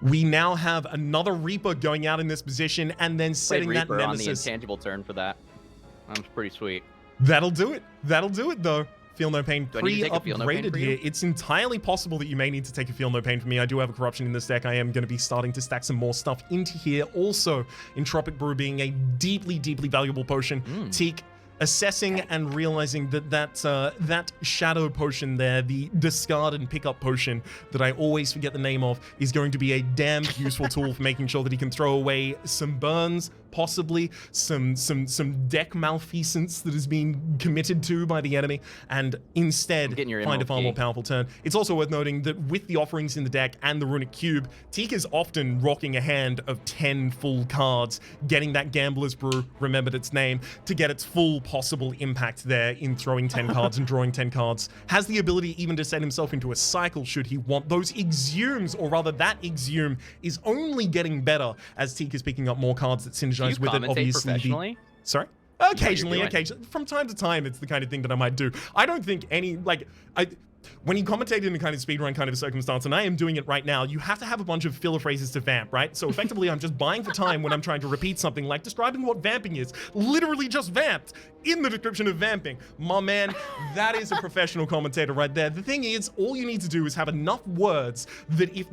We now have another Reaper going out in this position and then setting that Reaper nemesis. On the intangible turn for that. That's pretty sweet. That'll do it. That'll do it though. Feel No Pain Do I need to take a Feel No Pain pre-upgraded for you? here. It's entirely possible that you may need to take a Feel No Pain for me. I do have a Corruption in this deck. I am going to be starting to stack some more stuff into here. Also, Entropic Brew being a deeply, deeply valuable potion. Teak assessing and realizing that that shadow potion there, the discard and pickup potion that I always forget the name of, is going to be a damn useful tool for making sure that he can throw away some burns, possibly some deck malfeasance that is being committed to by the enemy, and instead find a far more powerful turn. It's also worth noting that with the offerings in the deck and the runic cube, Teak is often rocking a hand of 10 full cards, getting that Gambler's Brew, remembered its name, to get its full possible impact there in throwing 10 cards and drawing 10 cards. Has the ability even to set himself into a cycle should he want. Those exhumes, or rather that exhume, is only getting better as Teak is picking up more cards that synergize with it. Obviously, sorry. Occasionally, from time to time, it's the kind of thing that I might do. I don't think any, when you commentate in a kind of speedrun kind of circumstance, and I am doing it right now, you have to have a bunch of filler phrases to vamp, right? So effectively, I'm just buying for time when I'm trying to repeat something, like describing what vamping is. Literally just vamped in the description of vamping. My man, that is a professional commentator right there. The thing is, all you need to do is have enough words that if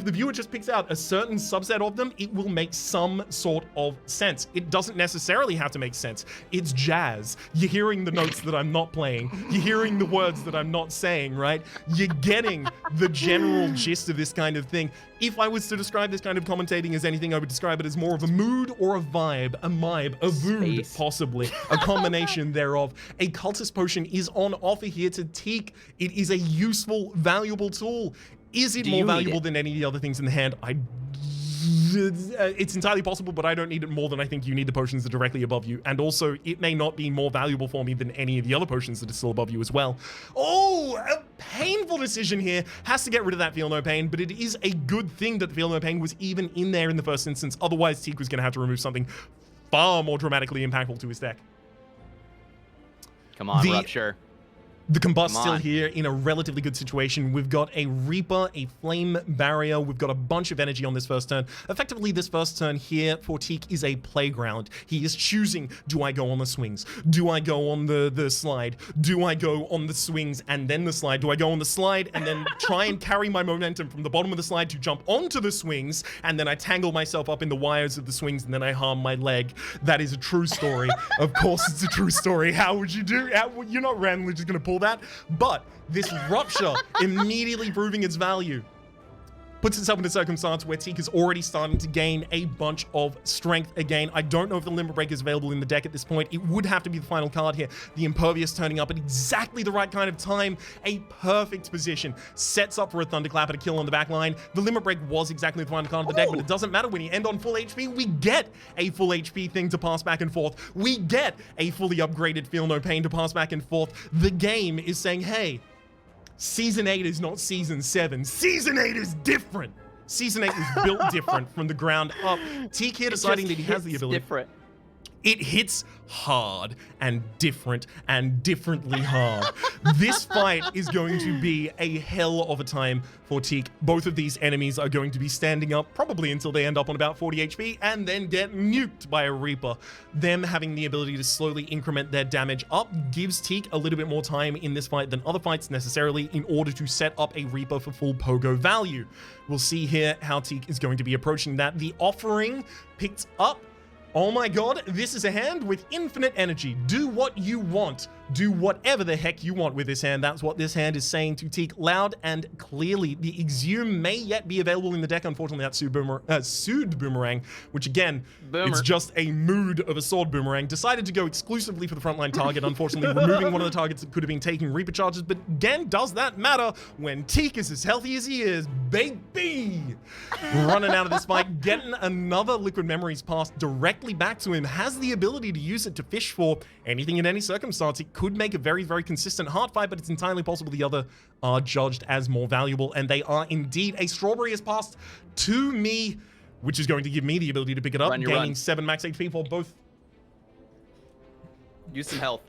the viewer just picks out a certain subset of them, it will make some sort of sense. It doesn't necessarily have to make sense. It's jazz. You're hearing the notes that I'm not playing. You're hearing the words that I'm not saying, right? You're getting the general gist of this kind of thing. If I was to describe this kind of commentating as anything, I would describe it as more of a mood or a vibe, a vood, possibly, a combination thereof. A Cultist Potion is on offer here to Teak. It is a useful, valuable tool. Is it more valuable than any of the other things in the hand? It's entirely possible, but I don't need it more than I think you need the potions that are directly above you. And also, it may not be more valuable for me than any of the other potions that are still above you as well. Oh, a painful decision here. Has to get rid of that Feel No Pain, but it is a good thing that the Feel No Pain was even in there in the first instance. Otherwise, Teak was going to have to remove something far more dramatically impactful to his deck. Come on, Rupture. The Combust still here in a relatively good situation. We've got a Reaper, a Flame Barrier. We've got a bunch of energy on this first turn. Effectively, this first turn here for Teak is a playground. He is choosing, do I go on the swings? Do I go on the slide? Do I go on the swings and then the slide? Do I go on the slide and then try and carry my momentum from the bottom of the slide to jump onto the swings, and then I tangle myself up in the wires of the swings and then I harm my leg? That is a true story. Of course it's a true story. How would you do? You're not randomly just going to pull that, but this Rupture immediately proving its value puts itself in a circumstance where Teak is already starting to gain a bunch of strength again. I don't know if the Limit Break is available in the deck at this point. It would have to be the final card here. The Impervious turning up at exactly the right kind of time. A perfect position. Sets up for a Thunderclap and a kill on the back line. The Limit Break was exactly the final card of the deck, but it doesn't matter. When you end on full HP, we get a full HP thing to pass back and forth. We get a fully upgraded Feel No Pain to pass back and forth. The game is saying, hey, Season 8 is not Season 7. Season 8 is different. Season 8 was built different from the ground up. Teak here deciding that he has the ability. Different. It hits hard and different and differently hard. This fight is going to be a hell of a time for Teak. Both of these enemies are going to be standing up probably until they end up on about 40 HP and then get nuked by a Reaper. Them having the ability to slowly increment their damage up gives Teak a little bit more time in this fight than other fights necessarily in order to set up a Reaper for full pogo value. We'll see here how Teak is going to be approaching that. The offering picked up Oh my god, this is a hand with infinite energy. Do what you want. Do whatever the heck you want with this hand. That's what this hand is saying to Teak loud and clearly. The Exhume may yet be available in the deck. Unfortunately, that's Sood Boomerang, which again, it's just a mood of a sword boomerang. Decided to go exclusively for the frontline target, unfortunately removing one of the targets that could have been taking Reaper charges. But again, does that matter when Teak is as healthy as he is, baby? Running out of this fight, getting another Liquid Memories pass directly back to him, has the ability to use it to fish for anything in any circumstance. It could make a very, very consistent heart fight, but it's entirely possible the other are judged as more valuable, and they are indeed. A strawberry is passed to me, which is going to give me the ability to pick it up, gaining 7 max HP for both. Use some health.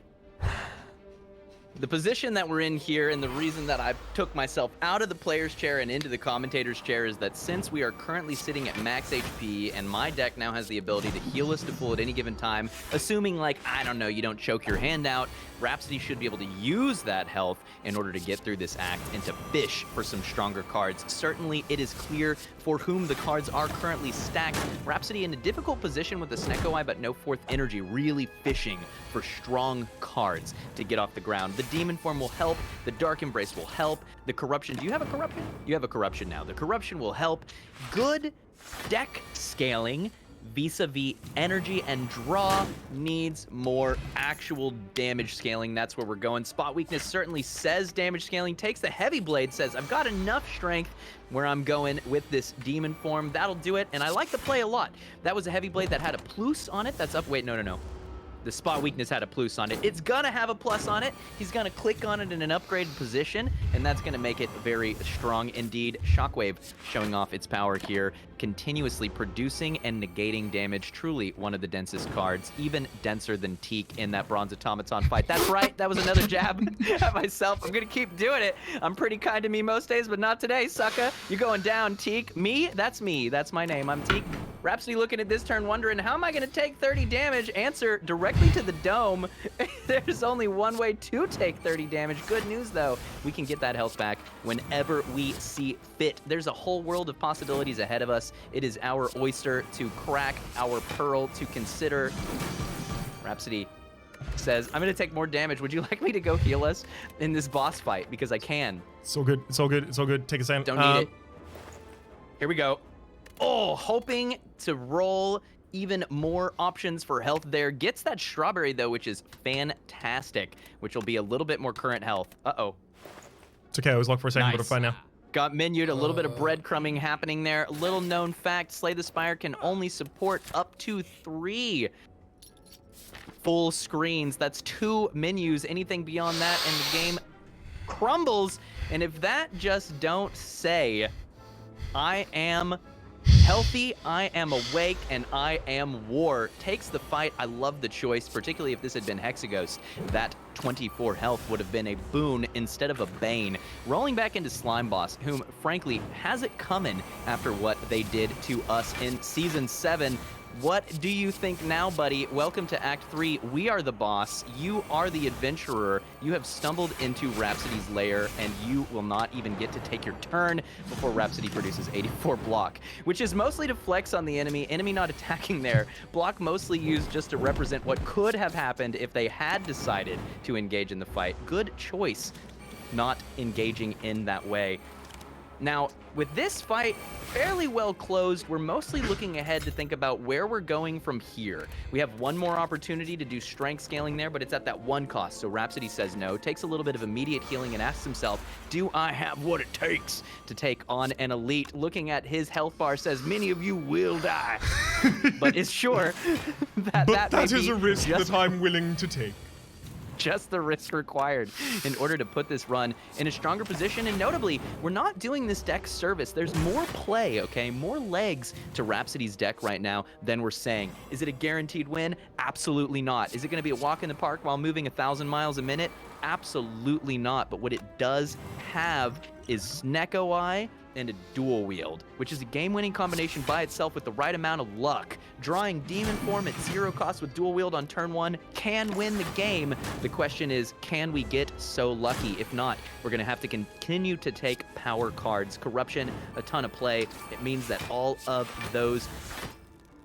The position that we're in here, and the reason that I took myself out of the player's chair and into the commentator's chair, is that since we are currently sitting at max HP and my deck now has the ability to heal us to full at any given time, assuming, like, I don't know, you don't choke your hand out, Rhapsody should be able to use that health in order to get through this act and to fish for some stronger cards. Certainly, it is clear for whom the cards are currently stacked. Rhapsody in a difficult position with the Snecko Eye, but no fourth energy, really fishing for strong cards to get off the ground. The Demon Form will help. The Dark Embrace will help. The Corruption. Do you have a Corruption? You have a Corruption now. The Corruption will help. Good deck scaling vis-a-vis energy and draw needs more actual damage scaling. That's where we're going. Spot Weakness certainly says damage scaling. Takes the Heavy Blade, says I've got enough strength where I'm going with this Demon Form. That'll do it, and I like the play a lot. That was a Heavy Blade that had a plus on it. That's up. Wait, no. The Spot Weakness had a plus on it. It's gonna have a plus on it. He's gonna click on it in an upgraded position, and that's gonna make it very strong indeed. Shockwave showing off its power here, continuously producing and negating damage. Truly one of the densest cards, even denser than Teak in that Bronze Automaton fight. That's right, that was another jab at myself. I'm gonna keep doing it. I'm pretty kind to me most days, but not today, sucker. You're going down, Teak. Me? That's me. That's my name. I'm Teak. Rhapsody looking at this turn, wondering, how am I gonna take 30 damage? Answer, directly to the dome. There's only one way to take 30 damage. Good news, though. We can get that health back whenever we see fit. There's a whole world of possibilities ahead of us. It is our oyster to crack, our pearl to consider. Rhapsody says, I'm gonna take more damage. Would you like me to go heal us in this boss fight? Because I can. It's all good. It's all good. It's all good. Take a second. Don't need it. Here we go. Oh, hoping to roll even more options for health there. Gets that strawberry, though, which is fantastic, which will be a little bit more current health. Uh-oh. It's okay. I was locked for a second, but I'm fine now. Got menued, a little bit of breadcrumbing happening there. Little known fact, Slay the Spire can only support up to 3 full screens. That's 2 menus. Anything beyond that, and the game crumbles. And if that just don't say, I am healthy, I am awake, and I am war. Takes the fight. I love the choice, particularly if this had been Hexaghost. That 24 health would have been a boon instead of a bane. Rolling back into Slime Boss, whom frankly has it coming after what they did to us in Season 7. What do you think now, buddy? Welcome to Act 3. We are the boss. You are the adventurer. You have stumbled into Rhapsody's lair, and you will not even get to take your turn before Rhapsody produces 84 block, which is mostly to flex on the enemy. Enemy not attacking there. Block mostly used just to represent what could have happened if they had decided to engage in the fight. Good choice not engaging in that way. Now, with this fight fairly well closed, we're mostly looking ahead to think about where we're going from here. We have one more opportunity to do strength scaling there, but it's at that 1 cost, so Rhapsody says no, takes a little bit of immediate healing and asks himself, do I have what it takes to take on an elite? Looking at his health bar says, many of you will die, but it's sure that is a risk that I'm willing to take. Just the risk required in order to put this run in a stronger position. And notably, we're not doing this deck service. There's more play, okay? More legs to Rhapsody's deck right now than we're saying. Is it a guaranteed win? Absolutely not. Is it going to be a walk in the park while moving 1,000 miles a minute? Absolutely not. But what it does have is Snecko Eye and a dual wield, which is a game-winning combination by itself with the right amount of luck. Drawing Demon Form at 0 cost with dual wield on turn 1 can win the game. The question is, can we get so lucky? If not, we're gonna have to continue to take power cards. Corruption, a ton of play. It means that all of those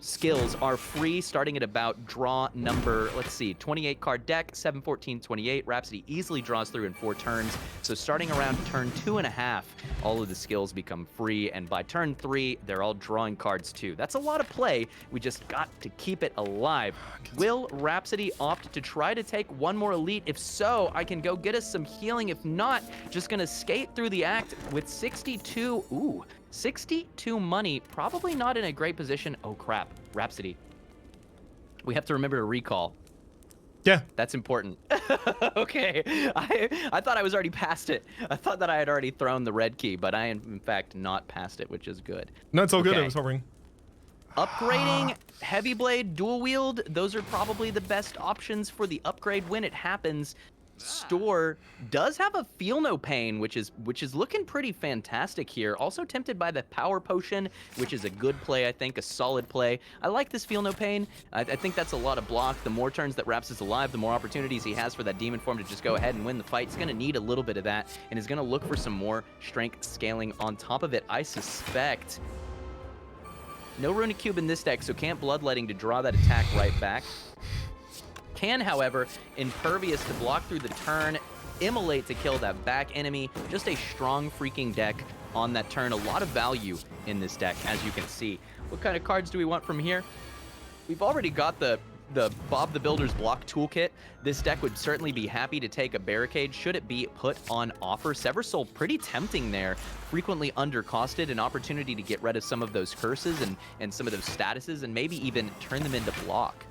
skills are free, starting at about draw number, let's see, 28 card deck, 7, 14, 28. Rhapsody easily draws through in 4 turns. So starting around turn 2.5, all of the skills become free. And by turn 3, they're all drawing cards too. That's a lot of play. We just got to keep it alive. Will Rhapsody opt to try to take one more elite? If so, I can go get us some healing. If not, just gonna skate through the act with 62. Ooh. 62 money, probably not in a great position. Oh crap, Rhapsody. We have to remember to recall. Yeah. That's important. Okay, I thought I was already past it. I thought that I had already thrown the red key, but I am in fact not past it, which is good. No, it's all good, Okay. I was hovering. Upgrading Heavy Blade, Dual Wield, those are probably the best options for the upgrade when it happens. Store does have a Feel No Pain, which is looking pretty fantastic here. Also tempted by the Power Potion, which is a good play, I think, a solid play. I like this Feel No Pain. I think that's a lot of block. The more turns that Raps is alive, the more opportunities he has for that Demon Form to just go ahead and win the fight. He's going to need a little bit of that, and is going to look for some more strength scaling on top of it, I suspect. No Runic Cube in this deck, so can't Bloodletting to draw that attack right back. Can, however, Impervious to block through the turn, Immolate to kill that back enemy. Just a strong freaking deck on that turn. A lot of value in this deck, as you can see. What kind of cards do we want from here? We've already got the Bob the Builder's block toolkit. This deck would certainly be happy to take a Barricade should it be put on offer. Sever Soul, pretty tempting there. Frequently undercosted, an opportunity to get rid of some of those curses and some of those statuses, and maybe even turn them into block.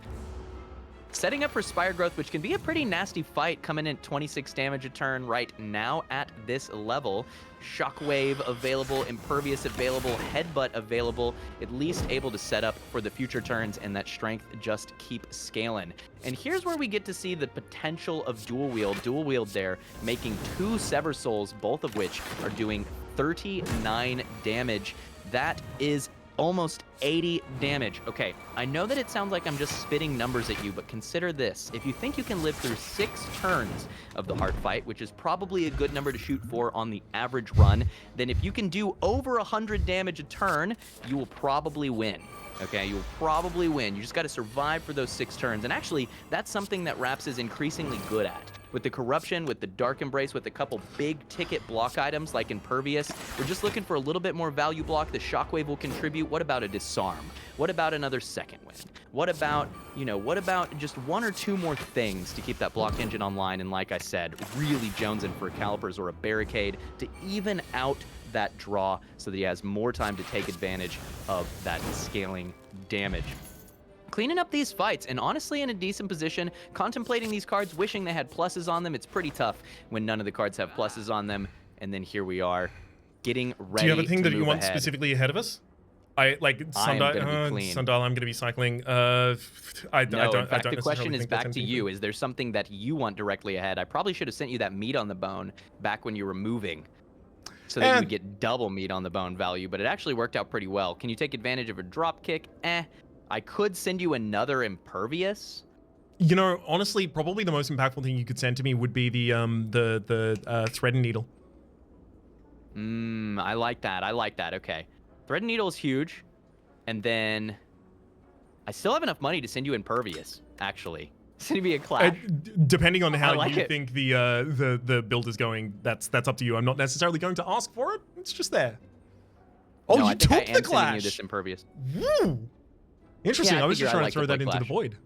Setting up for Spire Growth, which can be a pretty nasty fight, coming in 26 damage a turn right now at this level. Shockwave available, Impervious available, Headbutt available, at least able to set up for the future turns, and that strength just keep scaling. And here's where we get to see the potential of Dual Wield there, making 2 Sever Souls, both of which are doing 39 damage. That is almost 80 damage. Okay, I know that it sounds like I'm just spitting numbers at you, but consider this. If you think you can live through 6 turns of the hard fight, which is probably a good number to shoot for on the average run, then if you can do over 100 damage a turn, you will probably win. Okay, you'll probably win. You just got to survive for those 6 turns. And actually, that's something that Raps is increasingly good at. With the Corruption, with the Dark Embrace, with a couple big ticket block items like Impervious, we're just looking for a little bit more value block. The Shockwave will contribute. What about a Disarm? What about another Second Wind? What about, what about just 1 or 2 more things to keep that block engine online? And like I said, really jonesing for a Calipers or a Barricade to even out that draw so that he has more time to take advantage of that scaling damage. Cleaning up these fights, and honestly in a decent position, contemplating these cards, wishing they had pluses on them. It's pretty tough when none of the cards have pluses on them, and then here we are, getting ready. Do you have a thing that you want ahead. specifically ahead of us? I like Sundial. I'm gonna be cycling. I don't. In fact, I don't the question necessarily is think back that's to you. Is there something that you want directly ahead? I probably should have sent you that meat on the bone back when you were moving, so that you would get double meat on the bone value, but it actually worked out pretty well. Can you take advantage of a drop kick? I could send you another Impervious. Honestly, probably the most impactful thing you could send to me would be the Thread and Needle. I like that. I like that. Okay. Thread and Needle is huge. And then I still have enough money to send you Impervious, actually. It's going to be a clash. Depending on how like you it. think the build is going, that's up to you. I'm not necessarily going to ask for it. It's just there. Oh, no, you I think took I the am sending you Clash. this Impervious. Woo! Interesting. Yeah, I was just trying to like throw to that play into the Clash. void.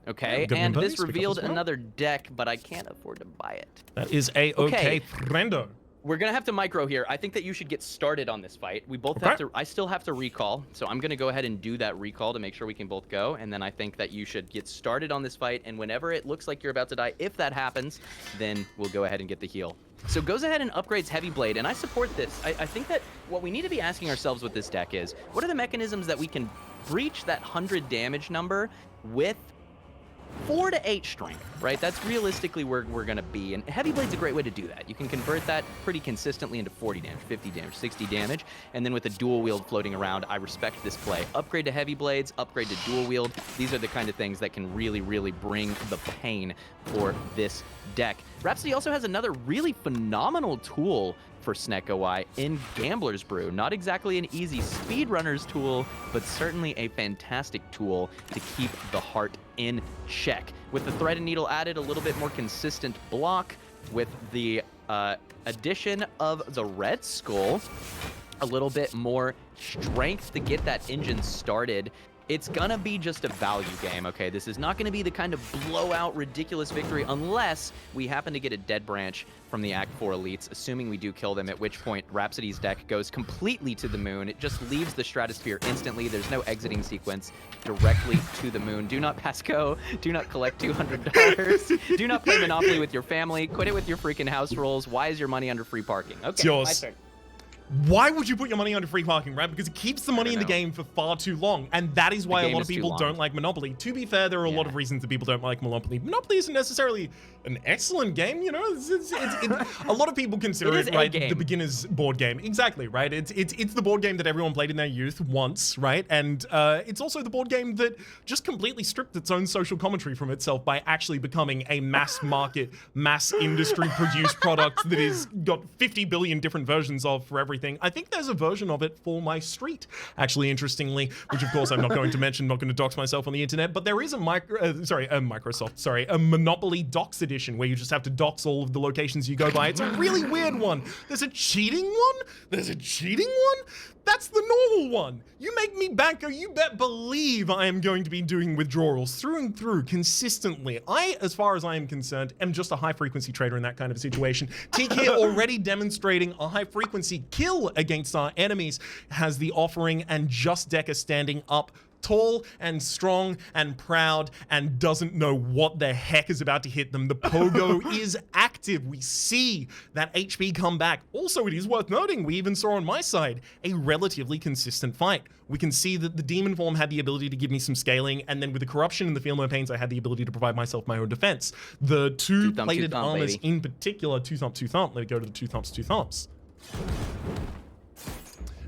Okay, Good and Impervious, this pick up revealed as well. another deck, but I can't afford to buy it. That is a-okay, friendo. We're gonna have to micro here. I think that you should get started on this fight. We both have to. I still have to recall, so I'm gonna go ahead and do that recall to make sure we can both go. And then I think that you should get started on this fight. And whenever it looks like you're about to die, if that happens, then we'll go ahead and get the heal. So goes ahead and upgrades Heavy Blade, and I support this. I think that what we need to be asking ourselves with this deck is, what are the mechanisms that we can breach that 100 damage number with 4 to 8 strength, right? That's realistically where we're going to be. And Heavy Blade's a great way to do that. You can convert that pretty consistently into 40 damage, 50 damage, 60 damage. And then with the dual wield floating around, I respect this play. Upgrade to Heavy Blades, upgrade to dual wield. These are the kind of things that can really, really bring the pain for this deck. Rhapsody also has another really phenomenal tool for Snekoi in Gambler's Brew. Not exactly an easy speedrunner's tool, but certainly a fantastic tool to keep the heart in check. With the thread and needle added, a little bit more consistent block. With the addition of the red skull, a little bit more strength to get that engine started. It's gonna be just a value game, okay? This is not gonna be the kind of blowout, ridiculous victory unless we happen to get a dead branch from the Act 4 elites, assuming we do kill them, at which point Rhapsody's deck goes completely to the moon. It just leaves the stratosphere instantly. There's no exiting sequence, directly to the moon. Do not pass go. Do not collect $200. Do not play Monopoly with your family. Quit it with your freaking house rules. Why is your money under free parking? Okay, it's yours. My turn. Why would you put your money under free parking, right? Because it keeps the money in the game for far too long. And that is why a lot of people don't like Monopoly. To be fair, there are a lot of reasons that people don't like Monopoly. Monopoly isn't necessarily an excellent game, you know? A lot of people consider it, right, the beginner's board game. Exactly, right? It's the board game that everyone played in their youth once, right? And it's also the board game that just completely stripped its own social commentary from itself by actually becoming a mass market, mass industry produced product that is got 50 billion different versions of for everything. I think there's a version of it for my street, actually, interestingly, which of course I'm not going to mention, not going to dox myself on the internet, but there is a a Monopoly dox edition where you just have to dox all of the locations you go by. It's a really weird one. There's a cheating one? There's a cheating one? That's the normal one. You make me banker, you bet believe I am going to be doing withdrawals through and through consistently. I, as far as I am concerned, am just a high frequency trader in that kind of a situation. Teak here already demonstrating a high frequency kill against our enemies, has the offering, and Just Decker standing up tall and strong and proud and doesn't know what the heck is about to hit them. The pogo is active. We see that HP come back. Also, it is worth noting, we even saw on my side a relatively consistent fight. We can see that the demon form had the ability to give me some scaling, and then with the corruption and the feel no pains, I had the ability to provide myself my own defense. The two plated armors in particular, two thump. Let me go to the two thumps.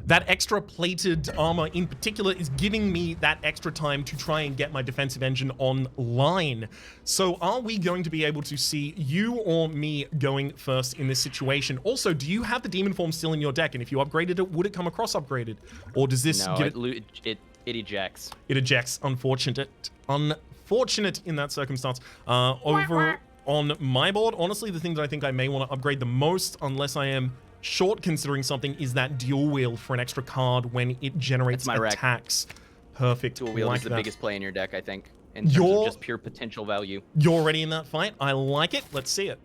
That extra plated armor in particular is giving me that extra time to try and get my defensive engine online. So are we going to be able to see you or me going first in this situation? Also, do you have the demon form still in your deck? And if you upgraded it, would it come across upgraded? Or does this it ejects. It ejects. Unfortunate in that circumstance. Over on my board, honestly, the thing that I think I may want to upgrade the most, unless I am short considering something, is that dual wheel for an extra card when it generates attacks. Perfect. Dual wheel is the biggest play in your deck, I think, in terms of just pure potential value. You're already in that fight. I like it. Let's see it.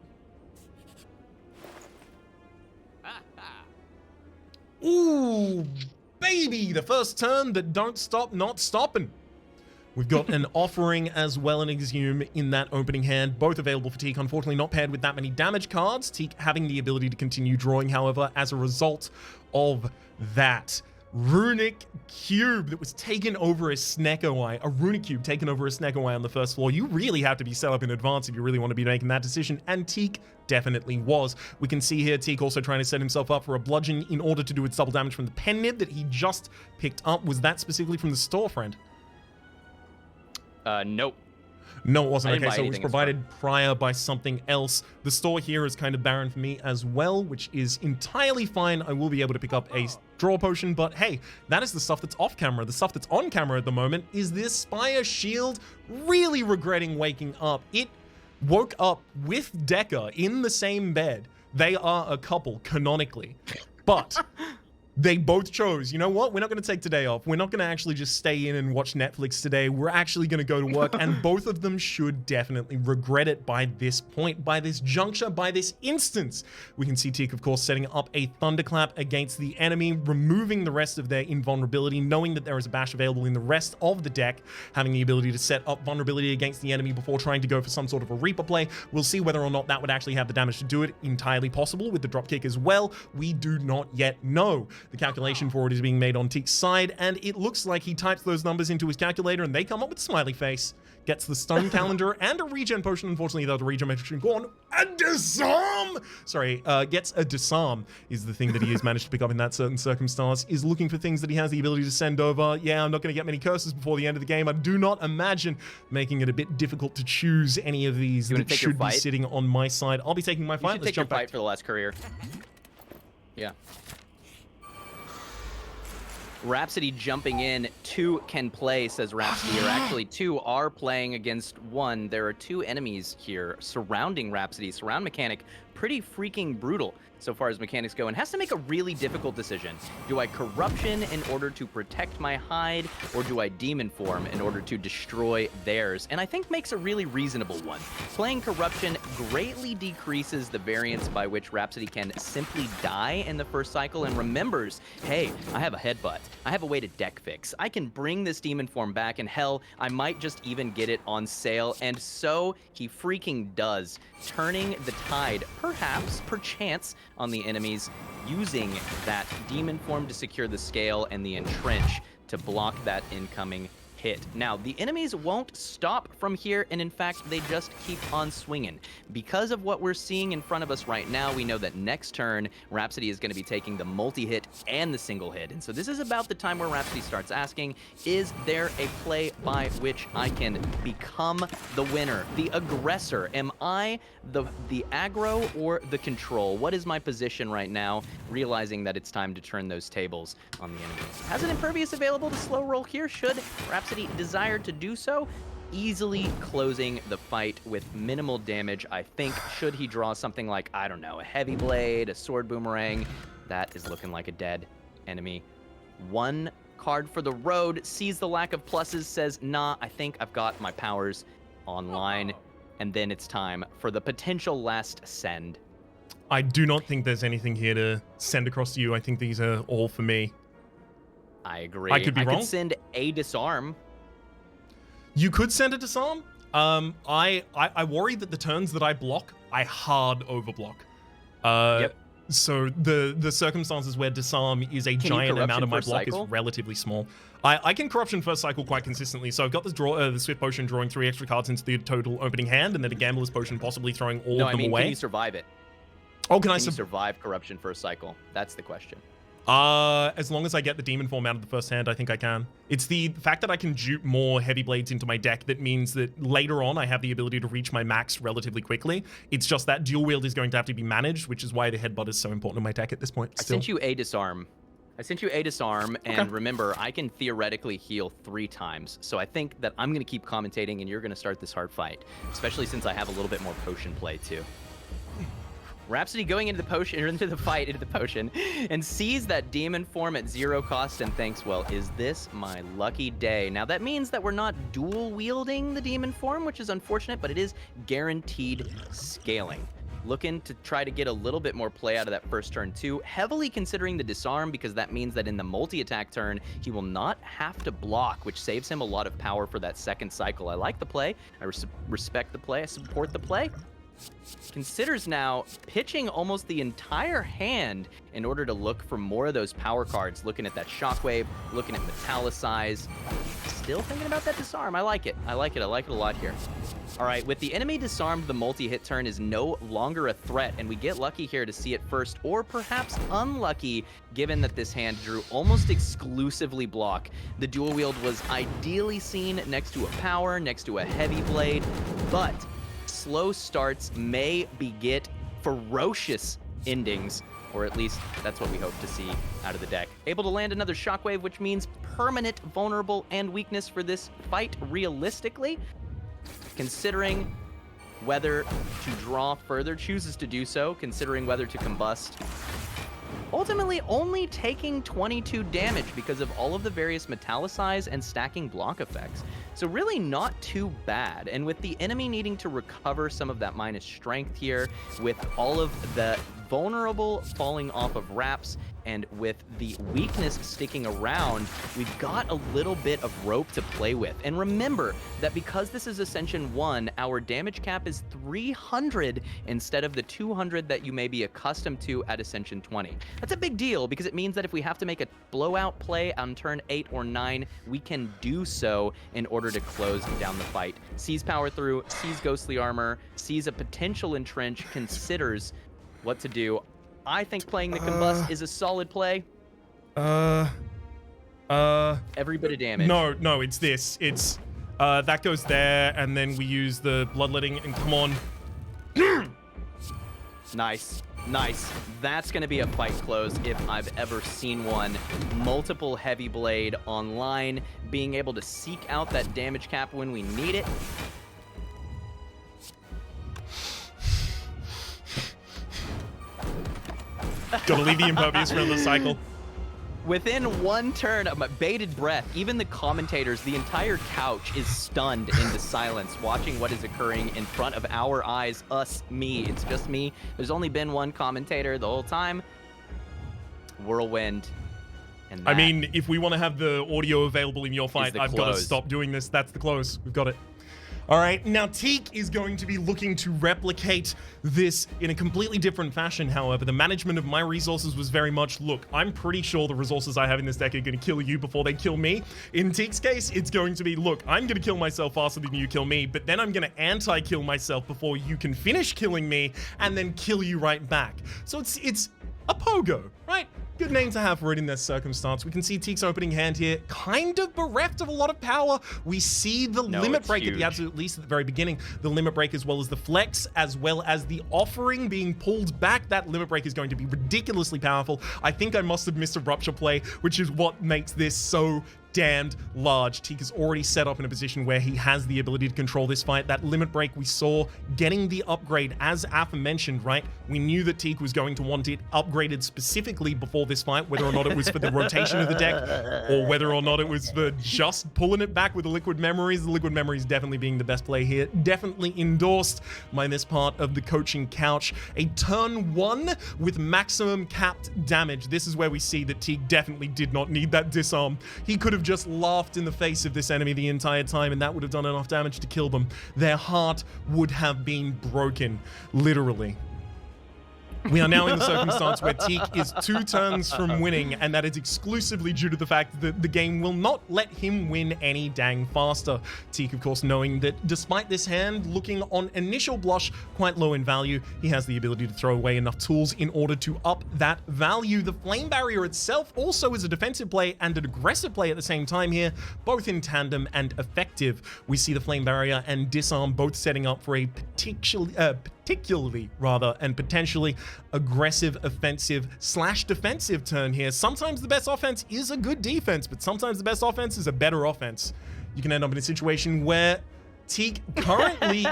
Ooh, baby! The first turn that don't stop not stopping. We've got an offering as well and exhume in that opening hand, both available for Teak. Unfortunately, not paired with that many damage cards. Teak having the ability to continue drawing, however, as a result of that. Runic Cube that was taken over as Snekoi. A Runic Cube taken over as Snekoi on the first floor. You really have to be set up in advance if you really want to be making that decision, and Teak definitely was. We can see here Teak also trying to set himself up for a bludgeon in order to do its double damage from the pen nib that he just picked up. Was that specifically from the store, friend? Nope. No, it wasn't. Okay, so it was provided prior by something else. The store here is kind of barren for me as well, which is entirely fine. I will be able to pick up a draw potion, but hey, that is the stuff that's off camera. The stuff that's on camera at the moment is this Spire Shield. Really regretting waking up. It woke up with Decker in the same bed. They are a couple, canonically. But they both chose, you know what? We're not going to take today off. We're not going to actually just stay in and watch Netflix today. We're actually going to go to work, and both of them should definitely regret it by this point, by this juncture, by this instance. We can see Teak, of course, setting up a Thunderclap against the enemy, removing the rest of their invulnerability, knowing that there is a bash available in the rest of the deck, having the ability to set up vulnerability against the enemy before trying to go for some sort of a Reaper play. We'll see whether or not that would actually have the damage to do it. Entirely possible with the dropkick as well. We do not yet know. The calculation for it is being made on Teak's side, and it looks like he types those numbers into his calculator, and they come up with smiley face. Gets the stun calendar and a regen potion. Unfortunately, though, the regen potion gone. A disarm! Sorry, gets a disarm is the thing that he has managed to pick up in that certain circumstance. Is looking for things that he has the ability to send over. Yeah, I'm not going to get many curses before the end of the game. I do not imagine making it a bit difficult to choose any of these that should be sitting on my side. I'll be taking my fight. Let's jump back for the last career. Yeah. Rhapsody jumping in. 2 can play, says Rhapsody. Or actually, 2 are playing against 1. There are 2 enemies here surrounding Rhapsody. Surround mechanic, pretty freaking brutal so far as mechanics go, and has to make a really difficult decision. Do I corruption in order to protect my hide, or do I demon form in order to destroy theirs? And I think makes a really reasonable one. Playing corruption greatly decreases the variance by which Rhapsody can simply die in the first cycle and remembers, hey, I have a headbutt. I have a way to deck fix. I can bring this demon form back, and hell, I might just even get it on sale. And so he freaking does, turning the tide, perhaps, perchance, on the enemies, using that demon form to secure the scale and the entrench to block that incoming hit. Now, the enemies won't stop from here, and in fact, they just keep on swinging. Because of what we're seeing in front of us right now, we know that next turn, Rhapsody is going to be taking the multi-hit and the single hit. And so this is about the time where Rhapsody starts asking, is there a play by which I can become the winner, the aggressor? Am I the aggro or the control? What is my position right now? Realizing that it's time to turn those tables on the enemies. Has an impervious available to slow roll here, should Rhapsody desire to do so. Easily closing the fight with minimal damage, I think. Should he draw something like, I don't know, a heavy blade, a sword boomerang, that is looking like a dead enemy. 1 card for the road, sees the lack of pluses, says, nah, I think I've got my powers online. And then it's time for the potential last send. I do not think there's anything here to send across to you. I think these are all for me. I agree. I could be wrong. I could send a disarm. You could send a disarm. I worry that the turns that I block, I hard overblock. Yep. So the circumstances where disarm is a giant amount of my block is relatively small. I can corruption first cycle quite consistently. So I've got this the Swift Potion drawing 3 extra cards into the total opening hand, and then a Gambler's Potion possibly throwing all of them away. Can you survive it? Oh, can I survive corruption first cycle? That's the question. As long as I get the demon form out of the first hand, I think I can. It's the fact that I can dupe more heavy blades into my deck that means that later on I have the ability to reach my max relatively quickly. It's just that dual wield is going to have to be managed, which is why the headbutt is so important in my deck at this point. I sent you a disarm. And remember, I can theoretically heal 3 times. So I think that I'm going to keep commentating, and you're going to start this hard fight, especially since I have a little bit more potion play too. Rhapsody going into the potion, or into the fight, into the potion, and sees that demon form at 0 cost and thinks, well, is this my lucky day? Now that means that we're not dual wielding the demon form, which is unfortunate, but it is guaranteed scaling. Looking to try to get a little bit more play out of that first turn too, heavily considering the disarm, because that means that in the multi-attack turn, he will not have to block, which saves him a lot of power for that second cycle. I like the play, I respect the play, I support the play. Considers now pitching almost the entire hand in order to look for more of those power cards, looking at that shockwave, looking at metallicize. Still thinking about that disarm. I like it. I like it a lot here. All right, with the enemy disarmed, the multi-hit turn is no longer a threat, and we get lucky here to see it first, or perhaps unlucky, given that this hand drew almost exclusively block. The dual wield was ideally seen next to a power, next to a heavy blade, but slow starts may beget ferocious endings, or at least that's what we hope to see out of the deck. Able to land another shockwave, which means permanent vulnerable and weakness for this fight realistically. Considering whether to draw further, chooses to do so, considering whether to combust. Ultimately only taking 22 damage because of all of the various metallicize and stacking block effects. So really not too bad. And with the enemy needing to recover some of that minus strength here, with all of the vulnerable falling off of Raps, and with the weakness sticking around, we've got a little bit of rope to play with. And remember that because this is Ascension 1, our damage cap is 300 instead of the 200 that you may be accustomed to at Ascension 20. That's a big deal, because it means that if we have to make a blowout play on turn 8 or 9, we can do so in order to close down the fight. Sees power through, sees ghostly armor, sees a potential entrench, considers what to do. I think playing the combust is a solid play. Every bit of damage. No, it's this. It's that goes there, and then we use the bloodletting, and come on. Nice. Nice. That's going to be a fight close if I've ever seen one. Multiple heavy blade online, being able to seek out that damage cap when we need it. Gotta leave the impervious for another cycle. Within one turn of my bated breath, even the commentators, the entire couch is stunned into silence, watching what is occurring in front of our eyes, us, me. It's just me. There's only been one commentator the whole time. Whirlwind. And I mean, if we want to have the audio available in your fight, I've got to close. stop doing this. That's the close. We've got it. All right, now Teak is going to be looking to replicate this in a completely different fashion, however. The management of my resources was very much, look, I'm pretty sure the resources I have in this deck are going to kill you before they kill me. In Teak's case, it's going to be, look, I'm going to kill myself faster than you kill me, but then I'm going to anti-kill myself before you can finish killing me, and then kill you right back. So it's a pogo, right? Good name to have for it in this circumstance. We can see Teak's opening hand here, kind of bereft of a lot of power. We see the limit break at the absolute least at the very beginning. The limit break as well as the flex, as well as the offering being pulled back. That limit break is going to be ridiculously powerful. I think I must have missed a rupture play, which is what makes this so damned large. Teak is already set up in a position where he has the ability to control this fight. That limit break we saw getting the upgrade, as aforementioned, right? We knew that Teak was going to want it upgraded specifically before this fight, whether or not it was for the rotation of the deck, or whether or not it was for just pulling it back with the liquid memories. The liquid memories definitely being the best play here. Definitely endorsed by this part of the coaching couch. A turn 1 with maximum capped damage. This is where we see that Teak definitely did not need that disarm. He could have just laughed in the face of this enemy the entire time, and that would have done enough damage to kill them. Their heart would have been broken, literally. We are now in the circumstance where Teak is 2 turns from winning, and that is exclusively due to the fact that the game will not let him win any dang faster. Teak, of course, knowing that despite this hand looking on initial blush quite low in value, he has the ability to throw away enough tools in order to up that value. The Flame Barrier itself also is a defensive play and an aggressive play at the same time here, both in tandem and effective. We see the Flame Barrier and Disarm both setting up for a particularly and potentially aggressive, offensive / defensive turn here. Sometimes the best offense is a good defense, but sometimes the best offense is a better offense. You can end up in a situation where Teak currently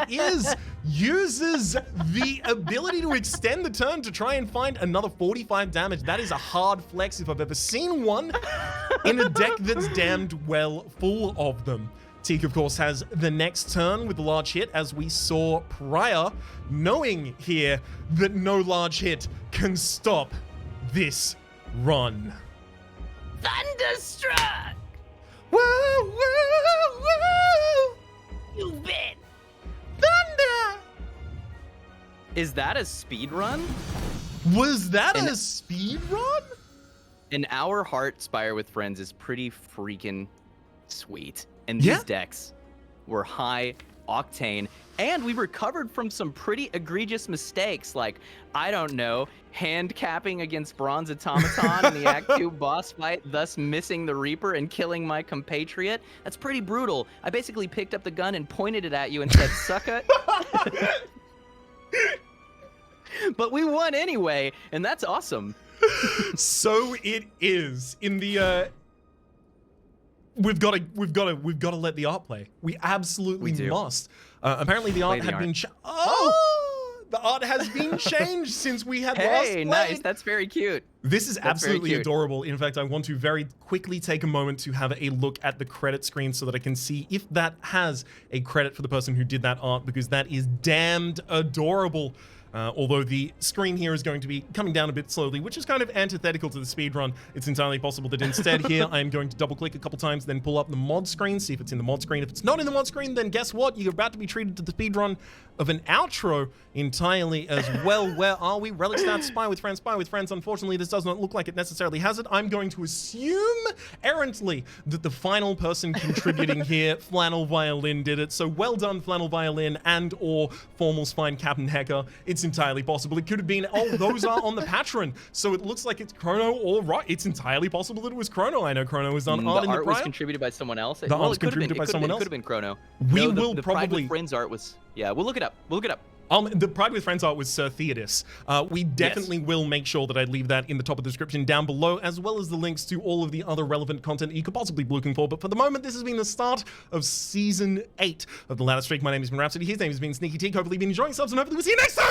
uses the ability to extend the turn to try and find another 45 damage. That is a hard flex if I've ever seen one in a deck that's damned well full of them. Teak, of course, has the next turn with the large hit, as we saw prior, knowing here that no large hit can stop this run. Thunderstruck! Whoa, whoa, whoa! You bet! Thunder! Is that a speed run? Was that a speed run? An Our Heart Spire with Friends is pretty freaking sweet. And these decks were high octane, and we recovered from some pretty egregious mistakes, like, I don't know, hand capping against Bronze Automaton in the Act 2 boss fight, thus missing the Reaper and killing my compatriot. That's pretty brutal. I basically picked up the gun and pointed it at you and said, suck it. But we won anyway, and that's awesome. So it is. In the We've got to let the art play. We absolutely must. Apparently the art had been the art has been changed since we had last played. Nice. That's very cute. This is absolutely adorable. In fact, I want to very quickly take a moment to have a look at the credit screen so that I can see if that has a credit for the person who did that art, because that is damned adorable. Although the screen here is going to be coming down a bit slowly, which is kind of antithetical to the speedrun. It's entirely possible that instead here, I am going to double click a couple times, then pull up the mod screen, see if it's in the mod screen. If it's not in the mod screen, then guess what? You're about to be treated to the speedrun of an outro entirely as well. Where are we? Relic stats, Spy with Friends, Spy with Friends. Unfortunately, this does not look like it necessarily has it. I'm going to assume errantly that the final person contributing here, Flannel Violin, did it. So well done, Flannel Violin and or Formal Spine Captain Hecker. It's entirely possible. It could have been, oh, those are on the Patreon. So it looks like it's Chrono or right. It's entirely possible that it was Chrono. I know Chrono was done art in the art prior. was contributed by someone else. The art was contributed by someone else. It could have been Chrono. We no, will the probably. Private Friends art was. Yeah, we'll look it up. We'll look it up. The Pride with Friends art was Sir Theodis. We definitely will make sure that I leave that in the top of the description down below, as well as the links to all of the other relevant content that you could possibly be looking for. But for the moment, this has been the start of Season 8 of The Ladder Streak. My name has been Rhapsody. His name has been sneakyteak. Hopefully you've been enjoying yourselves, and hopefully we'll see you next time!